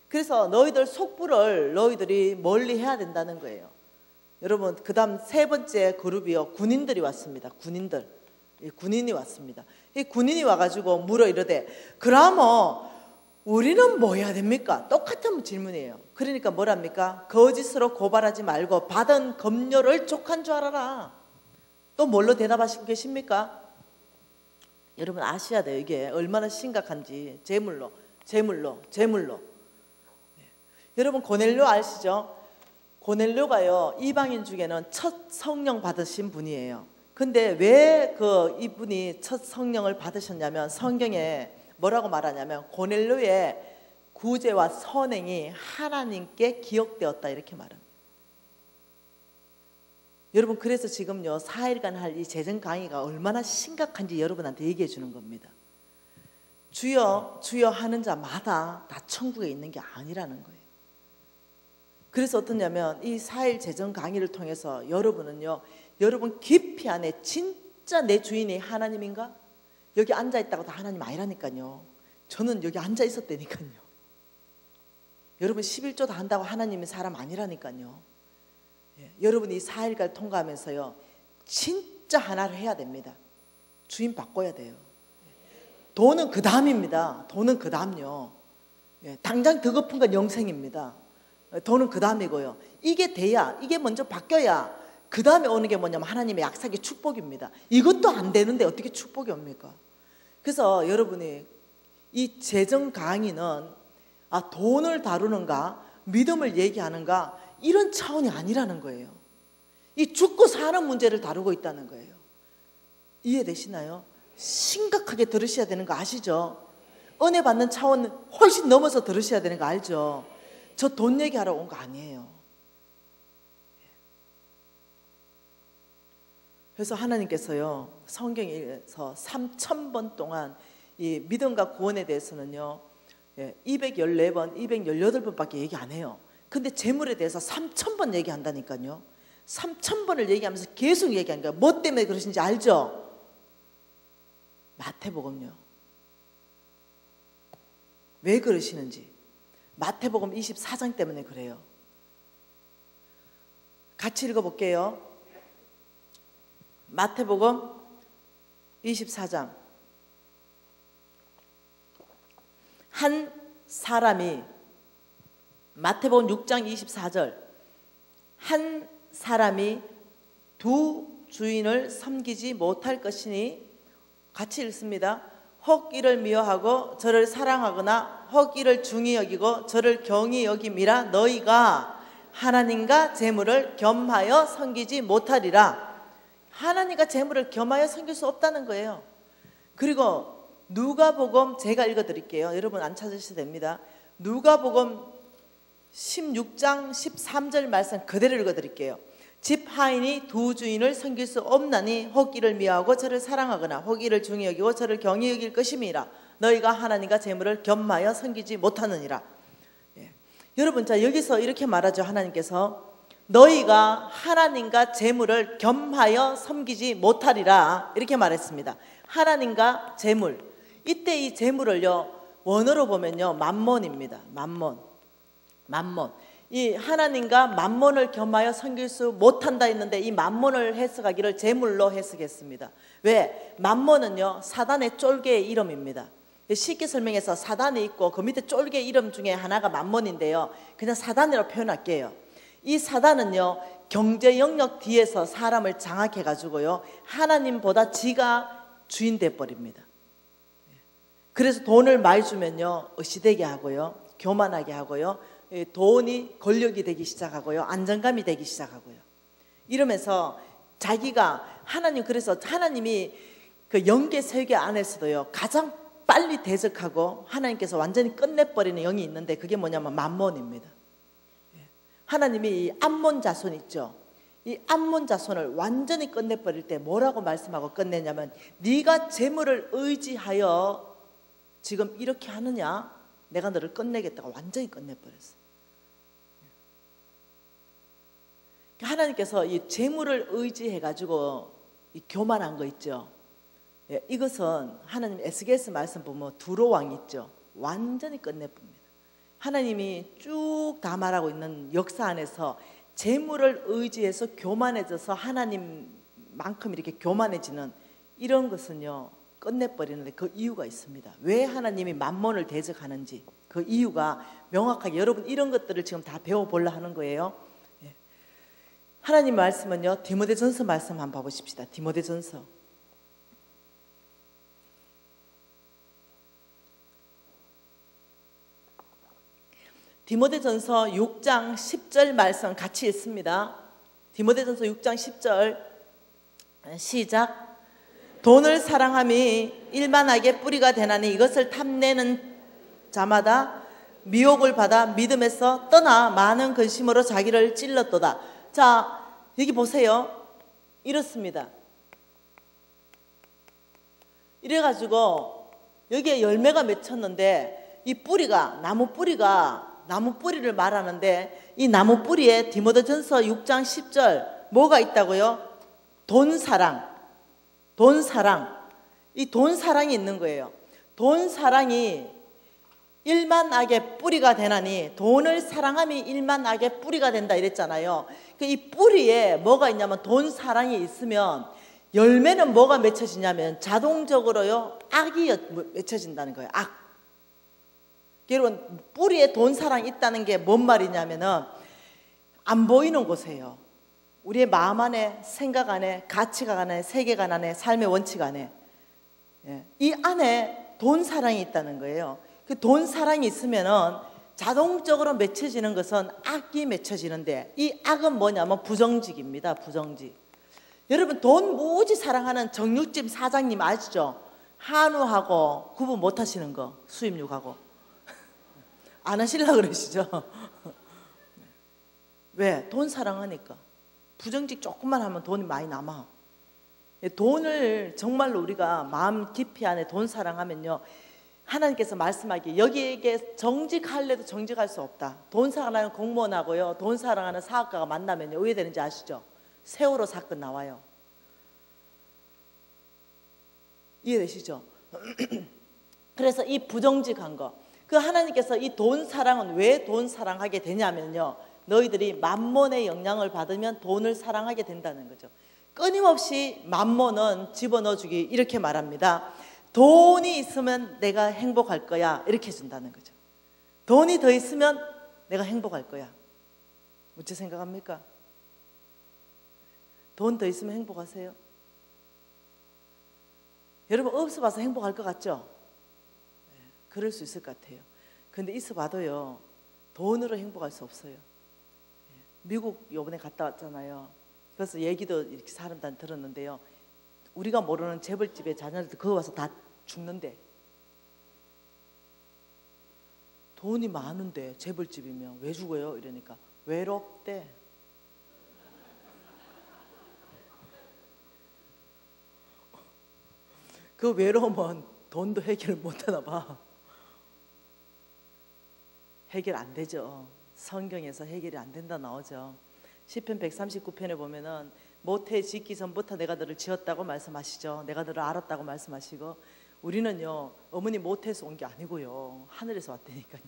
그래서 너희들 속부를 너희들이 멀리 해야 된다는 거예요. 여러분, 그 다음 세 번째 그룹이요, 군인들이 왔습니다. 군인이 왔습니다. 이 군인이 와가지고 물어 이르되 그러면 우리는 뭐 해야 됩니까? 똑같은 질문이에요. 그러니까 뭐랍니까? 거짓으로 고발하지 말고 받은 검료를 족한 줄 알아라. 또 뭘로 대답하시고 계십니까? 여러분 아셔야 돼요. 이게 얼마나 심각한지. 제물로. 여러분 고넬료 아시죠? 고넬료가요, 이방인 중에는 첫 성령 받으신 분이에요. 근데 왜 이분이 첫 성령을 받으셨냐면 성경에 뭐라고 말하냐면 고넬료의 구제와 선행이 하나님께 기억되었다 이렇게 말합니다. 여러분, 그래서 지금요 4일간 할 이 재정 강의가 얼마나 심각한지 여러분한테 얘기해 주는 겁니다. 주여 주여 하는 자마다 다 천국에 있는 게 아니라는 거예요. 그래서 어떠냐면 이 4일 재정 강의를 통해서 여러분은요, 여러분 깊이 안에 진짜 내 주인이 하나님인가? 여기 앉아있다고 다 하나님 아니라니까요. 저는 여기 앉아있었다니까요. 여러분 11조 다 한다고 하나님이 사람 아니라니까요. 여러분이 4일간 통과하면서요, 진짜 하나를 해야 됩니다. 주인 바꿔야 돼요. 돈은 그 다음입니다. 돈은 그 다음요. 당장 더 급한 건 영생입니다. 돈은 그 다음이고요. 이게 돼야, 이게 먼저 바뀌어야 그 다음에 오는 게 뭐냐면 하나님의 약속의 축복입니다. 이것도 안 되는데 어떻게 축복이 옵니까? 그래서 여러분이 이 재정 강의는 돈을 다루는가, 믿음을 얘기하는가, 이런 차원이 아니라는 거예요. 이 죽고 사는 문제를 다루고 있다는 거예요. 이해되시나요? 심각하게 들으셔야 되는 거 아시죠? 은혜 받는 차원 훨씬 넘어서 들으셔야 되는 거 알죠? 저 돈 얘기하러 온 거 아니에요. 그래서 하나님께서요, 성경에서 3000번 동안 이 믿음과 구원에 대해서는요, 214번, 218번밖에 얘기 안 해요. 근데 재물에 대해서 3000번 얘기한다니까요. 3000번을 얘기하면서 계속 얘기하는 거예요. 뭐 때문에 그러신지 알죠? 마태복음요. 왜 그러시는지. 마태복음 24장 때문에 그래요. 같이 읽어볼게요. 마태복음 24장. 한 사람이, 마태복음 6장 24절, 한 사람이 두 주인을 섬기지 못할 것이니, 같이 읽습니다. 혹 이를 미워하고 저를 사랑하거나 혹 이를 중히 여기고 저를 경히 여김이라 너희가 하나님과 재물을 겸하여 섬기지 못하리라. 하나님과 재물을 겸하여 섬길 수 없다는 거예요. 그리고 누가복음, 제가 읽어드릴게요. 여러분 안 찾으셔도 됩니다. 누가복음 16장 13절 말씀 그대로 읽어드릴게요. 집 하인이 두 주인을 섬길 수 없나니 혹 이를 미워하고 저를 사랑하거나 혹 이를 중히 여기고 저를 경히 여길 것임이라. 너희가 하나님과 재물을 겸하여 섬기지 못하느니라. 여러분, 자, 여기서 이렇게 말하죠. 하나님께서 너희가 하나님과 재물을 겸하여 섬기지 못하리라, 이렇게 말했습니다. 하나님과 재물, 이때 이 재물을요, 원어로 보면요, 만몬입니다. 만몬. 이 하나님과 만몬을 겸하여 섬길 수 못한다 했는데, 이 만몬을 해석하기를 재물로 해석했습니다. 왜? 만몬은요, 사단의 쫄개의 이름입니다. 쉽게 설명해서 사단이 있고 그 밑에 쫄개 이름 중에 하나가 만몬인데요, 그냥 사단으로 표현할게요. 이 사단은요, 경제 영역 뒤에서 사람을 장악해 가지고요, 하나님보다 지가 주인 돼 버립니다. 그래서 돈을 많이 주면요, 의시되게 하고요, 교만하게 하고요, 돈이 권력이 되기 시작하고요, 안정감이 되기 시작하고요. 이러면서 자기가 하나님, 그래서 하나님이 그 영계 세계 안에서도요, 가장 빨리 대적하고 하나님께서 완전히 끝내버리는 영이 있는데, 그게 뭐냐면 만몬입니다. 하나님이 이 암몬 자손 있죠. 이 암몬 자손을 완전히 끝내버릴 때 뭐라고 말씀하고 끝내냐면, 네가 재물을 의지하여 지금 이렇게 하느냐, 내가 너를 끝내겠다고 완전히 끝내버렸어. 하나님께서 이 재물을 의지해가지고 이 교만한 거 있죠. 이것은 하나님 에스겔서 말씀 보면 두로 왕 있죠. 완전히 끝내봅니다. 하나님이 쭉 다 말하고 있는 역사 안에서 재물을 의지해서 교만해져서 하나님만큼 이렇게 교만해지는 이런 것은요, 끝내버리는데 그 이유가 있습니다. 왜 하나님이 만몬을 대적하는지 그 이유가 명확하게, 여러분 이런 것들을 지금 다 배워보려 하는 거예요. 하나님 말씀은요, 디모데전서 말씀 한번 봐보십시다. 디모데전서. 디모데전서 6장 10절 말씀 같이 읽습니다. 디모데전서 6장 10절 시작. 돈을 사랑함이 일만하게 뿌리가 되나니 이것을 탐내는 자마다 미혹을 받아 믿음에서 떠나 많은 근심으로 자기를 찔렀도다. 자, 여기 보세요. 이렇습니다. 이래가지고 여기에 열매가 맺혔는데, 이 뿌리가, 나무 뿌리를 말하는데, 이 나무 뿌리에 디모데전서 6장 10절 뭐가 있다고요? 돈사랑. 이 돈사랑이 있는 거예요. 돈사랑이 일만 악의 뿌리가 되나니 돈을 사랑함이 일만 악의 뿌리가 된다 이랬잖아요. 이 뿌리에 뭐가 있냐면 돈 사랑이 있으면 열매는 뭐가 맺혀지냐면 자동적으로요 악이 맺혀진다는 거예요. 악. 여러분 뿌리에 돈 사랑이 있다는 게 뭔 말이냐면은 안 보이는 곳에요. 우리의 마음 안에, 생각 안에, 가치관 안에, 세계관 안에, 삶의 원칙 안에, 이 안에 돈 사랑이 있다는 거예요. 그 돈 사랑이 있으면은 자동적으로 맺혀지는 것은 악이 맺혀지는데, 이 악은 뭐냐면 부정직입니다. 부정직. 여러분 돈 무지 사랑하는 정육점 사장님 아시죠? 한우하고 구분 못 하시는 거, 수입육하고 안 하시려고 그러시죠? 왜? 돈 사랑하니까. 부정직 조금만 하면 돈이 많이 남아. 돈을 정말로 우리가 마음 깊이 안에 돈 사랑하면요, 하나님께서 말씀하기에 여기에게 정직할래도 정직할 수 없다. 돈 사랑하는 공무원하고요, 돈 사랑하는 사업가가 만나면요, 어떻게 되는지 아시죠? 세월호 사건 나와요. 이해되시죠? 그래서 이 부정직한 거, 그 하나님께서 이 돈 사랑은 왜 돈 사랑하게 되냐면요, 너희들이 만몬의 영향을 받으면 돈을 사랑하게 된다는 거죠. 끊임없이 만몬은 집어넣어주기 이렇게 말합니다. 돈이 있으면 내가 행복할 거야 이렇게 해준다는 거죠. 돈이 더 있으면 내가 행복할 거야. 어찌 생각합니까? 돈 더 있으면 행복하세요? 여러분 없어 봐서 행복할 것 같죠? 그럴 수 있을 것 같아요. 근데 있어 봐도요, 돈으로 행복할 수 없어요. 미국 요번에 갔다 왔잖아요. 그래서 얘기도 이렇게 사람들한테 들었는데요, 우리가 모르는 재벌집에 자녀들 거기 와서 다 죽는데, 돈이 많은데 재벌집이면 왜 죽어요? 이러니까 외롭대. 그 외로움은 돈도 해결 못하나 봐. 해결 안 되죠. 성경에서 해결이 안 된다 나오죠. 시편 139편에 보면은 모태 짓기 전부터 내가 너를 지었다고 말씀하시죠. 내가 너를 알았다고 말씀하시고, 우리는요 어머니 모태에서 온 게 아니고요, 하늘에서 왔다니까요.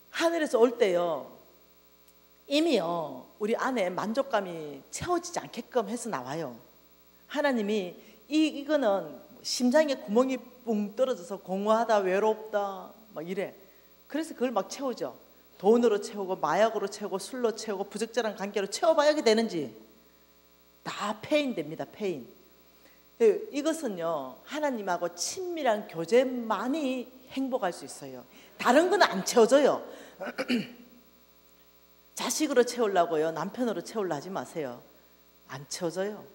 하늘에서 올 때요 이미요 우리 안에 만족감이 채워지지 않게끔 해서 나와요. 하나님이 이거는 심장에 구멍이 뿡 떨어져서 공허하다, 외롭다 막 이래. 그래서 그걸 막 채우죠. 돈으로 채우고 마약으로 채우고 술로 채우고 부적절한 관계로 채워봐야 되는지 다 폐인됩니다. 폐인. 이것은요 하나님하고 친밀한 교제만이 행복할 수 있어요. 다른 건 안 채워져요. 자식으로 채우려고요 남편으로 채우려 하지 마세요. 안 채워져요.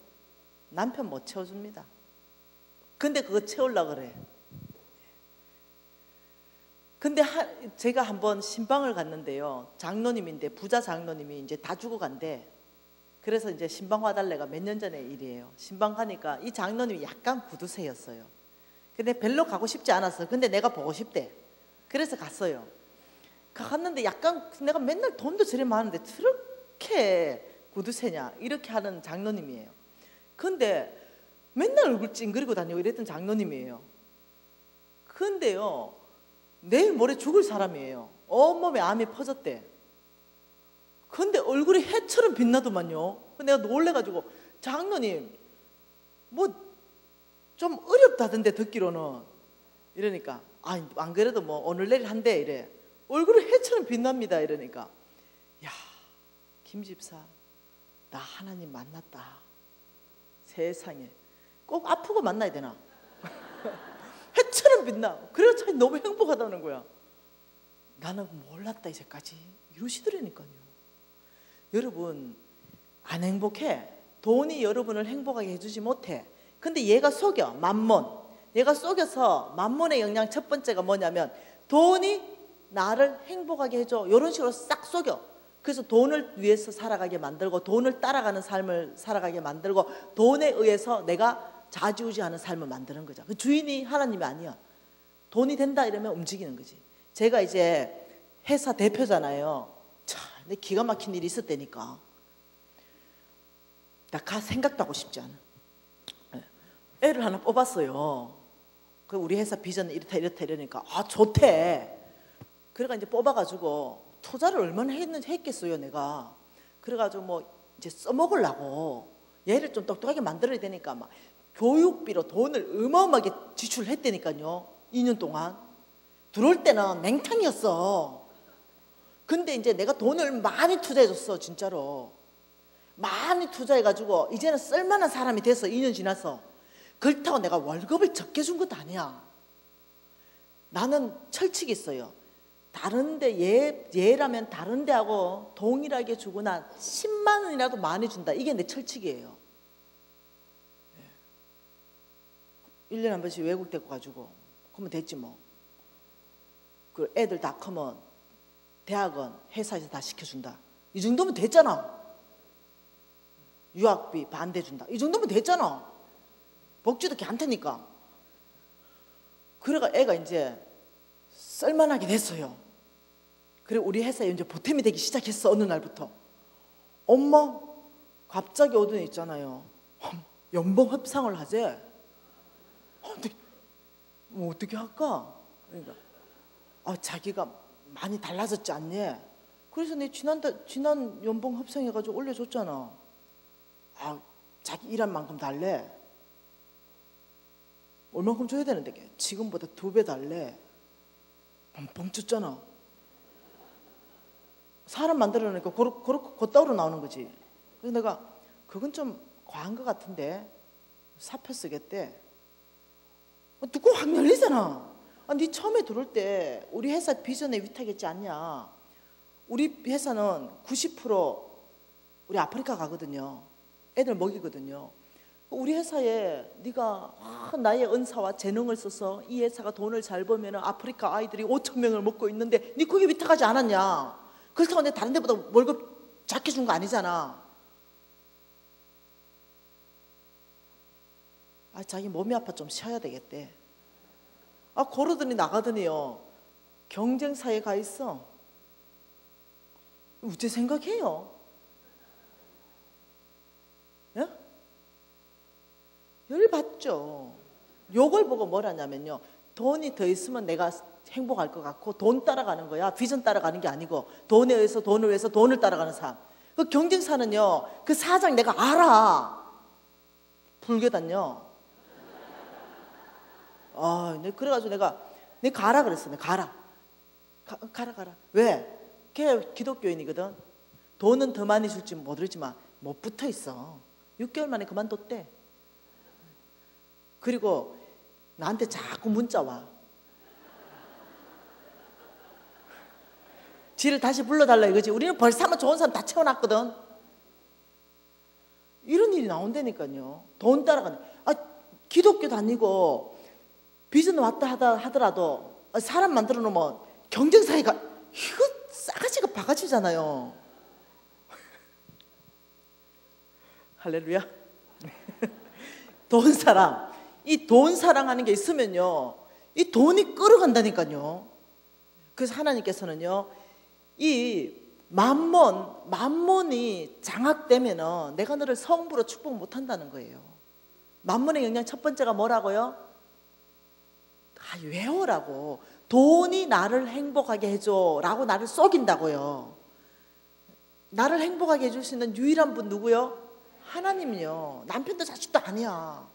남편 못 채워줍니다. 근데 그거 채우려고 그래. 근데 제가 한번 신방을 갔는데요, 장로님인데 부자 장로님이 이제 다 죽어간대. 그래서 이제 신방 와달래가 몇 년 전의 일이에요. 신방 가니까 이 장로님이 약간 구두쇠였어요. 근데 별로 가고 싶지 않았어요. 근데 내가 보고 싶대. 그래서 갔어요. 갔는데 약간 내가 맨날 돈도 저리 많은데 저렇게 구두쇠냐 이렇게 하는 장로님이에요. 근데 맨날 얼굴 찡그리고 다니고 이랬던 장로님이에요. 근데요 내일 모레 죽을 사람이에요. 온몸에 암이 퍼졌대. 근데 얼굴이 해처럼 빛나더만요. 내가 놀래가지고, 장로님 뭐 좀 어렵다던데 듣기로는. 이러니까 안 그래도 뭐 오늘 내일 한대 이래. 얼굴이 해처럼 빛납니다. 이러니까, 야 김 집사 나 하나님 만났다. 세상에 꼭 아프고 만나야 되나? 해처럼 빛나. 그래서 참 너무 행복하다는 거야. 나는 몰랐다 이제까지 이러시더라니까요. 여러분 안 행복해. 돈이 여러분을 행복하게 해주지 못해. 근데 얘가 속여. 만몬. 얘가 속여서 만몬의 영향 첫 번째가 뭐냐면 돈이 나를 행복하게 해줘. 이런 식으로 싹 속여. 그래서 돈을 위해서 살아가게 만들고, 돈을 따라가는 삶을 살아가게 만들고, 돈에 의해서 내가 좌지우지하는 삶을 만드는 거죠. 그 주인이 하나님이 아니야. 돈이 된다 이러면 움직이는 거지. 제가 이제 회사 대표잖아요. 참, 내 기가 막힌 일이 있었다니까. 나 생각도 하고 싶지 않아. 애를 하나 뽑았어요. 그 우리 회사 비전은 이렇다 이렇다 이러니까 아 좋대. 그래가 이제 뽑아가지고 투자를 얼마나 했겠어요 내가. 그래가지고 뭐 이제 써먹으려고 얘를 좀 똑똑하게 만들어야 되니까 막 교육비로 돈을 어마어마하게 지출했다니까요. 2년 동안. 들어올 때는 맹탕이었어. 근데 이제 내가 돈을 많이 투자해줬어. 진짜로 많이 투자해가지고 이제는 쓸만한 사람이 됐어. 2년 지나서. 그렇다고 내가 월급을 적게 준 것도 아니야. 나는 철칙이 있어요. 다른데 얘라면 다른 데하고 동일하게 주거나 10만 원이라도 많이 준다. 이게 내 철칙이에요. 1년에 한 번씩 외국 데리고 가지고 그러면 됐지 뭐. 그 애들 다 크면 대학은 회사에서 다 시켜준다. 이 정도면 됐잖아. 유학비 반대 준다. 이 정도면 됐잖아. 복지도 괜찮다니까. 그래가 애가 이제 쓸만하게 됐어요. 그래 우리 회사에 이제 보탬이 되기 시작했어. 어느 날부터. 엄마 갑자기 오더니 있잖아요. 연봉 협상을 하재. 근데 뭐 어떻게 할까? 그러니까 자기가 많이 달라졌지 않니? 그래서 내 지난 연봉 협상해가지고 올려줬잖아. 자기 일한 만큼 달래. 얼만큼 줘야 되는데 지금보다 2배 달래. 뻥쳤잖아. 사람 만들어내니까 곧따로 나오는 거지. 그래서 내가 그건 좀 과한 것 같은데 사표 쓰겠대. 뚜껑 확 열리잖아. 네 처음에 들어올 때 우리 회사 비전에 위탁했지 않냐. 우리 회사는 90% 우리 아프리카 가거든요. 애들 먹이거든요. 우리 회사에 네가 나의 은사와 재능을 써서 이 회사가 돈을 잘 벌면 아프리카 아이들이 5천 명을 먹고 있는데 네 거기 위탁하지 않았냐. 그렇다고 내가 다른 데보다 월급 작게 준 거 아니잖아. 자기 몸이 아파 좀 쉬어야 되겠대. 걸어더니 나가더니요. 경쟁사에 가 있어. 어째 생각해요? 예? 열받죠. 요걸 보고 뭘 하냐면요. 돈이 더 있으면 내가 행복할 것 같고 돈 따라가는 거야. 비전 따라가는 게 아니고 돈에 의해서 돈을 위해서 돈을 따라가는 삶. 그 경쟁사는요. 그 사장 내가 알아. 불교단요. 그래가지고 내가 가라 그랬어. 내가 가라. 왜? 걔 기독교인이거든. 돈은 더 많이 줄지 모르지만 못 붙어 있어. 6개월 만에 그만뒀대. 그리고 나한테 자꾸 문자 와. 지를 다시 불러달라 이거지. 우리는 벌써 한번 좋은 사람 다 채워놨거든. 이런 일이 나온다니까요. 돈 따라가는. 기독교 다니고 비전 왔다 하더라도 사람 만들어 놓으면 경쟁사회가 이거 싸가지가 바가지잖아요. 할렐루야. 돈 사랑. 이 돈 사랑하는 게 있으면요. 이 돈이 끌어간다니까요. 그래서 하나님께서는요. 이 만몬이 장악되면은 내가 너를 성부로 축복 못 한다는 거예요. 만몬의 영향 첫 번째가 뭐라고요? 외워라고. 돈이 나를 행복하게 해줘 라고 나를 속인다고요. 나를 행복하게 해줄 수 있는 유일한 분 누구요? 하나님이요. 남편도 자식도 아니야.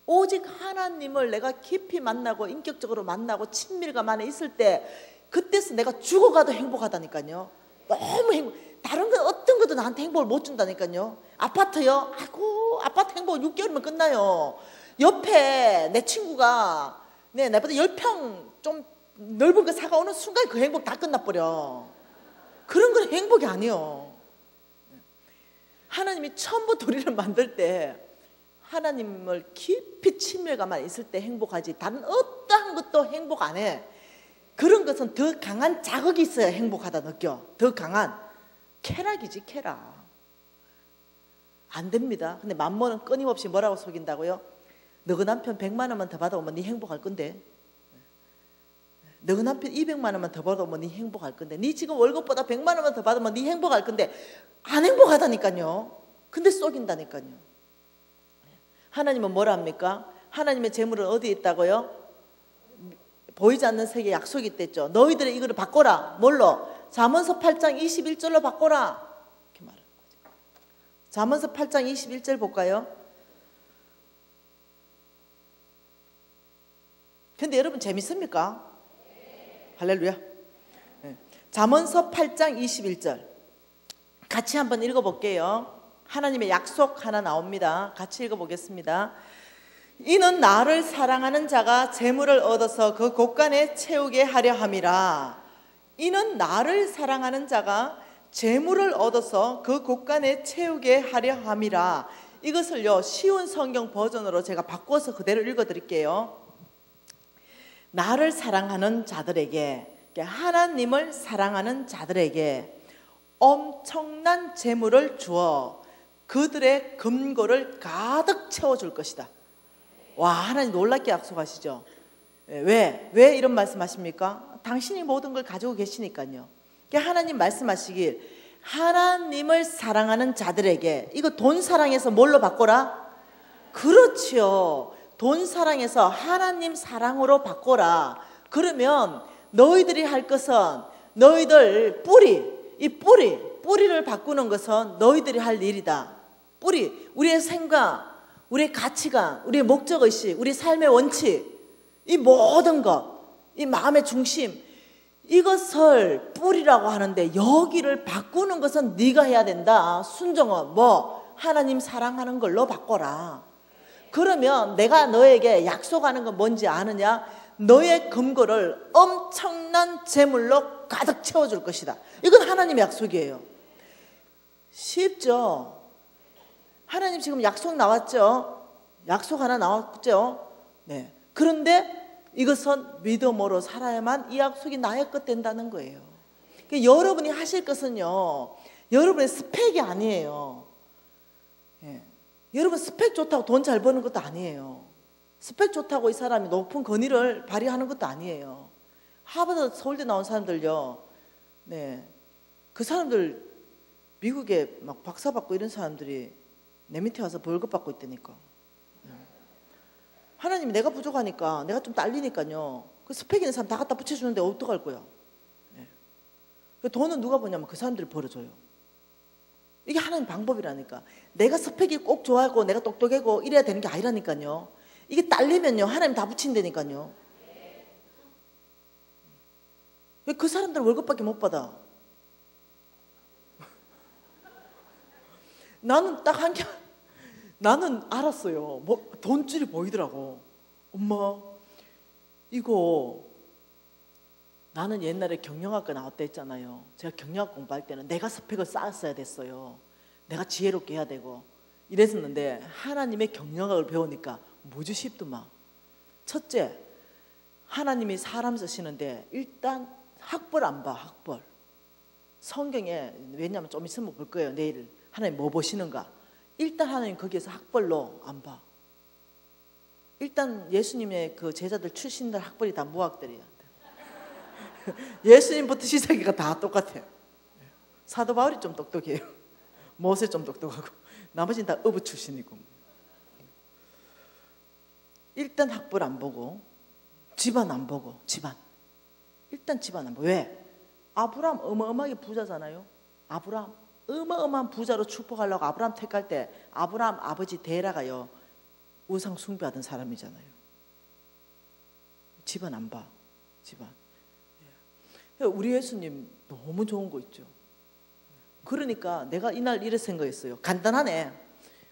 오직 하나님을 내가 깊이 만나고 인격적으로 만나고 친밀감 안에 있을 때 그때서 내가 죽어가도 행복하다니까요. 너무 행복. 다른 건 어떤 것도 나한테 행복을 못 준다니까요. 아파트요? 아이고 아파트 행복 6개월이면 끝나요. 옆에 내 친구가 나보다 10평 좀 넓은 거 사가 오는 순간 그 행복 다 끝나버려. 그런 건 행복이 아니에요. 하나님이 처음부터 우리를 만들 때 하나님을 깊이 친밀감만 있을 때 행복하지 다른 어떠한 것도 행복 안 해. 그런 것은 더 강한 자극이 있어야 행복하다 느껴. 더 강한 쾌락이지 쾌락. 안 됩니다. 근데 만몬은 끊임없이 뭐라고 속인다고요? 너 남편 100만 원만 더 받아오면 네 행복할 건데, 너 남편 200만 원만 더 받아오면 네 행복할 건데, 네 지금 월급보다 100만 원만 더 받으면 네 행복할 건데 안 행복하다니까요. 근데 속인다니까요. 하나님은 뭐라 합니까? 하나님의 재물은 어디에 있다고요? 보이지 않는 세계 약속이 있댔죠. 너희들의 이거를 바꿔라. 뭘로? 잠언서 8장 21절로 바꿔라. 이렇게 말하는 거죠. 잠언서 8장 21절 볼까요? 근데 여러분 재밌습니까? 할렐루야. 네. 잠언서 8장 21절 같이 한번 읽어볼게요. 하나님의 약속 하나 나옵니다. 같이 읽어보겠습니다. 이는 나를 사랑하는 자가 재물을 얻어서 그 곳간에 채우게 하려 함이라. 이는 나를 사랑하는 자가 재물을 얻어서 그 곳간에 채우게 하려 함이라. 이것을요 쉬운 성경 버전으로 제가 바꿔서 그대로 읽어드릴게요. 나를 사랑하는 자들에게, 하나님을 사랑하는 자들에게 엄청난 재물을 주어 그들의 금고를 가득 채워줄 것이다. 와, 하나님 놀랍게 약속하시죠. 왜 이런 말씀하십니까? 당신이 모든 걸 가지고 계시니까요. 하나님 말씀하시길 하나님을 사랑하는 자들에게, 이거 돈 사랑해서 뭘로 바꿔라? 그렇지요. 돈 사랑해서 하나님 사랑으로 바꿔라. 그러면 너희들이 할 것은 너희들 뿌리를 바꾸는 것은 너희들이 할 일이다. 뿌리, 우리의 생각, 우리의 가치관, 우리의 목적의식, 우리 삶의 원칙, 이 모든 것, 이 마음의 중심, 이것을 뿌리라고 하는데 여기를 바꾸는 것은 네가 해야 된다. 순종은 하나님 사랑하는 걸로 바꿔라. 그러면 내가 너에게 약속하는 건 뭔지 아느냐? 너의 금고를 엄청난 재물로 가득 채워줄 것이다. 이건 하나님의 약속이에요. 쉽죠? 하나님 지금 약속 나왔죠? 약속 하나 나왔죠? 네. 그런데 이것은 믿음으로 살아야만 이 약속이 나의 것 된다는 거예요. 그러니까 여러분이 하실 것은요, 여러분의 스펙이 아니에요. 예. 여러분 스펙 좋다고 돈 잘 버는 것도 아니에요. 스펙 좋다고 이 사람이 높은 권위를 발휘하는 것도 아니에요. 하버드, 서울대 나온 사람들요, 네, 그 사람들 미국에 막 박사 받고 이런 사람들이 내 밑에 와서 월급 받고 있다니까. 네. 하나님이 내가 부족하니까, 내가 좀 딸리니까요, 그 스펙 있는 사람 다 갖다 붙여주는데 어떡할 거야? 네. 그 돈은 누가 버냐면 그 사람들이 벌어줘요. 이게 하나님 방법이라니까. 내가 스펙이 꼭 좋아하고 내가 똑똑하고 이래야 되는 게 아니라니까요. 이게 딸리면요 하나님 다 붙인다니까요. 왜 그 사람들은 월급밖에 못 받아? 나는 딱 한 게, 나는 알았어요. 돈줄이 보이더라고. 엄마 이거, 나는 옛날에 경영학과 나왔다 했잖아요. 제가 경영학 공부할 때는 내가 스펙을 쌓았어야 됐어요. 내가 지혜롭게 해야 되고 이랬었는데 하나님의 경영학을 배우니까 무지 쉽더만. 첫째, 하나님이 사람 쓰시는데 일단 학벌 안 봐. 학벌. 성경에, 왜냐하면 좀 있으면 볼 거예요. 내일 하나님 뭐 보시는가. 일단 하나님 거기에서 학벌로 안 봐. 일단 예수님의 그 제자들 출신들 학벌이 다 무학들이야. 예수님부터 시작이가 다 똑같아요. 사도 바울이 좀 똑똑해요. 모세 좀 똑똑하고 나머지는 다 어부 출신이고. 일단 학벌 안 보고 집안 안 보고, 집안 일단 집안 안 보고. 왜? 아브라함 어마어마하게 부자잖아요. 아브라함 어마어마한 부자로 축복하려고 아브라함 택할 때 아브라함 아버지 데라가요 우상 숭배하던 사람이잖아요. 집안 안 봐. 집안. 우리 예수님 너무 좋은 거 있죠. 그러니까 내가 이날 이래 생각했어요. 간단하네.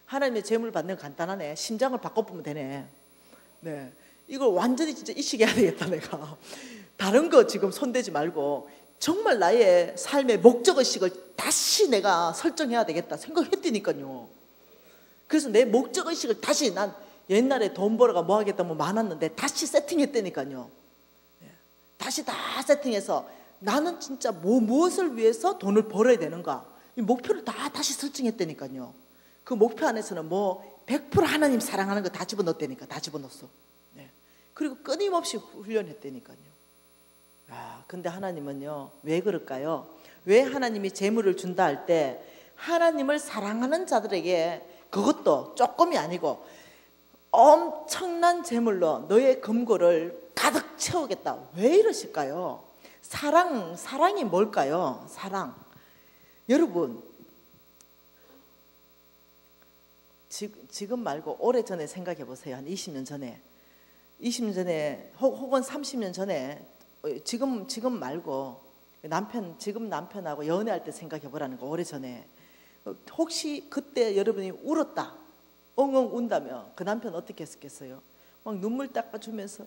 하나님의 재물 받는 거 간단하네. 심장을 바꿔보면 되네. 네, 이걸 완전히 진짜 이식해야 되겠다. 내가 다른 거 지금 손대지 말고 정말 나의 삶의 목적의식을 다시 내가 설정해야 되겠다 생각했다니까요. 그래서 내 목적의식을 다시, 난 옛날에 돈 벌어가 뭐 하겠다 뭐 많았는데 다시 세팅했다니까요. 다시 다 세팅해서 나는 진짜 무엇을 위해서 돈을 벌어야 되는가, 이 목표를 다 다시 설정했다니까요. 그 목표 안에서는 100% 하나님 사랑하는 거 다 집어넣었다니까. 다 집어넣었어. 네. 그리고 끊임없이 훈련했다니까요. 근데 하나님은요 왜 그럴까요? 왜 하나님이 재물을 준다 할 때 하나님을 사랑하는 자들에게, 그것도 조금이 아니고 엄청난 재물로 너의 금고를 가득 채우겠다. 왜 이러실까요? 사랑이 뭘까요? 사랑. 여러분, 지금 말고 오래전에 생각해 보세요. 한 20년 전에. 20년 전에 혹은 30년 전에, 지금 말고 지금 남편하고 연애할 때 생각해 보라는 거. 오래전에 혹시 그때 여러분이 울었다, 엉엉 운다면 그 남편 어떻게 했겠어요? 막 눈물 닦아주면서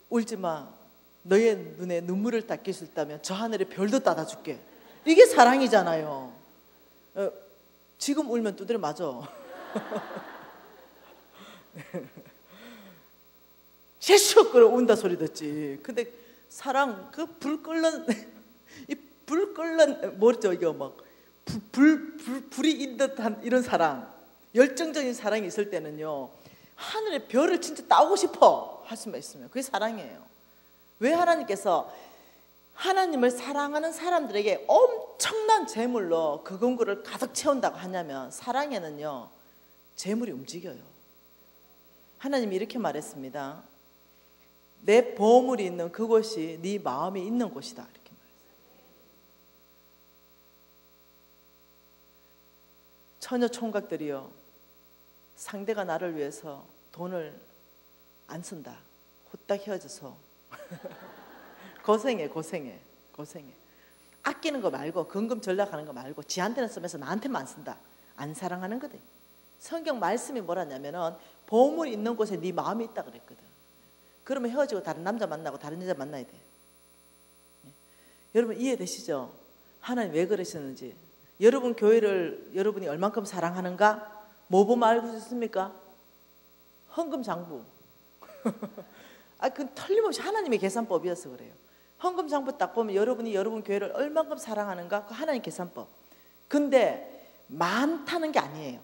울지 마, 너의 눈에 눈물을 닦일 수 있다면 저 하늘에 별도 따다줄게. 이게 사랑이잖아요. 지금 울면 두드려 맞아. 실수거려 운다 소리 듣지. 근데 사랑, 그 불 끓는 이 불 끓는 뭐죠, 이거 막 불이 있는 듯한 이런 사랑, 열정적인 사랑이 있을 때는요, 하늘의 별을 진짜 따오고 싶어 할 수만 있으면 그게 사랑이에요. 왜 하나님께서 하나님을 사랑하는 사람들에게 엄청난 재물로 그 금고를 가득 채운다고 하냐면, 사랑에는요 재물이 움직여요. 하나님이 이렇게 말했습니다. 내 보물이 있는 그곳이 네 마음이 있는 곳이다, 이렇게 말했어요. 처녀 총각들이요, 상대가 나를 위해서 돈을 안 쓴다, 후딱 헤어져서 고생해. 아끼는 거 말고, 근금 전략하는 거 말고 지한테는 쓰면서 나한테만 안 쓴다. 안 사랑하는 거대. 성경 말씀이 뭐라냐면은 보물이 있는 곳에 네 마음이 있다 그랬거든. 그러면 헤어지고 다른 남자 만나고 다른 여자 만나야 돼. 여러분 이해되시죠? 하나님 왜 그러시는지. 여러분 교회를 여러분이 얼만큼 사랑하는가 뭐 보면 알고 있습니까? 헌금 장부. 그 틀림없이 하나님의 계산법이어서 그래요. 헌금 장부 딱 보면 여러분이 여러분 교회를 얼만큼 사랑하는가, 그 하나님 계산법. 근데 많다는 게 아니에요.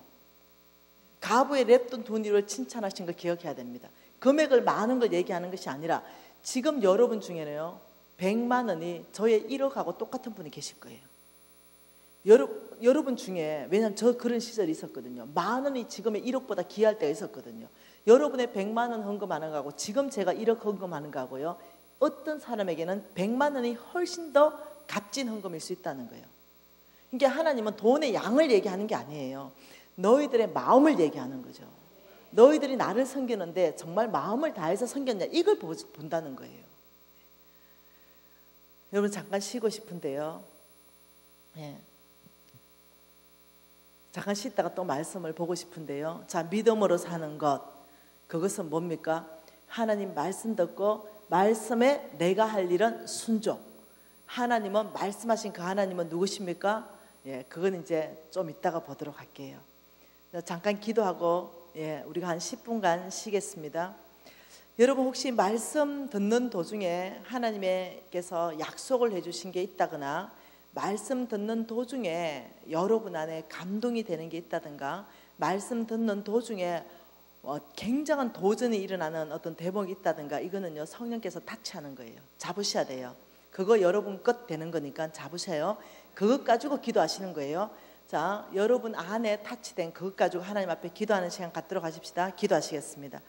가부의 랩돈 돈이를 칭찬하신 걸 기억해야 됩니다. 금액을 많은 걸 얘기하는 것이 아니라, 지금 여러분 중에는요 100만 원이 저의 1억하고 똑같은 분이 계실 거예요. 여러분 중에, 왜냐하면 저 그런 시절이 있었거든요. 만 원이 지금의 1억보다 귀할 때가 있었거든요. 여러분의 100만 원 헌금하는 거하고 지금 제가 1억 헌금하는 거하고요, 어떤 사람에게는 100만 원이 훨씬 더 값진 헌금일 수 있다는 거예요. 그러니까 하나님은 돈의 양을 얘기하는 게 아니에요. 너희들의 마음을 얘기하는 거죠. 너희들이 나를 섬기는데 정말 마음을 다해서 섬겼냐, 이걸 본다는 거예요. 여러분 잠깐 쉬고 싶은데요. 잠깐 쉬다가 또 말씀을 보고 싶은데요. 자, 믿음으로 사는 것, 그것은 뭡니까? 하나님 말씀 듣고 말씀에 내가 할 일은 순종. 하나님은, 말씀하신 그 하나님은 누구십니까? 그건 이제 좀 이따가 보도록 할게요. 잠깐 기도하고 우리가 한 10분간 쉬겠습니다. 여러분 혹시 말씀 듣는 도중에 하나님께서 약속을 해주신 게 있다거나, 말씀 듣는 도중에 여러분 안에 감동이 되는 게 있다든가, 말씀 듣는 도중에 굉장한 도전이 일어나는 어떤 대목이 있다든가, 이거는요 성령께서 타치하는 거예요. 잡으셔야 돼요. 그거 여러분 것 되는 거니까 잡으셔요. 그것 가지고 기도하시는 거예요. 자, 여러분 안에 타치된 그것 가지고 하나님 앞에 기도하는 시간 갖도록 하십시다. 기도하시겠습니다.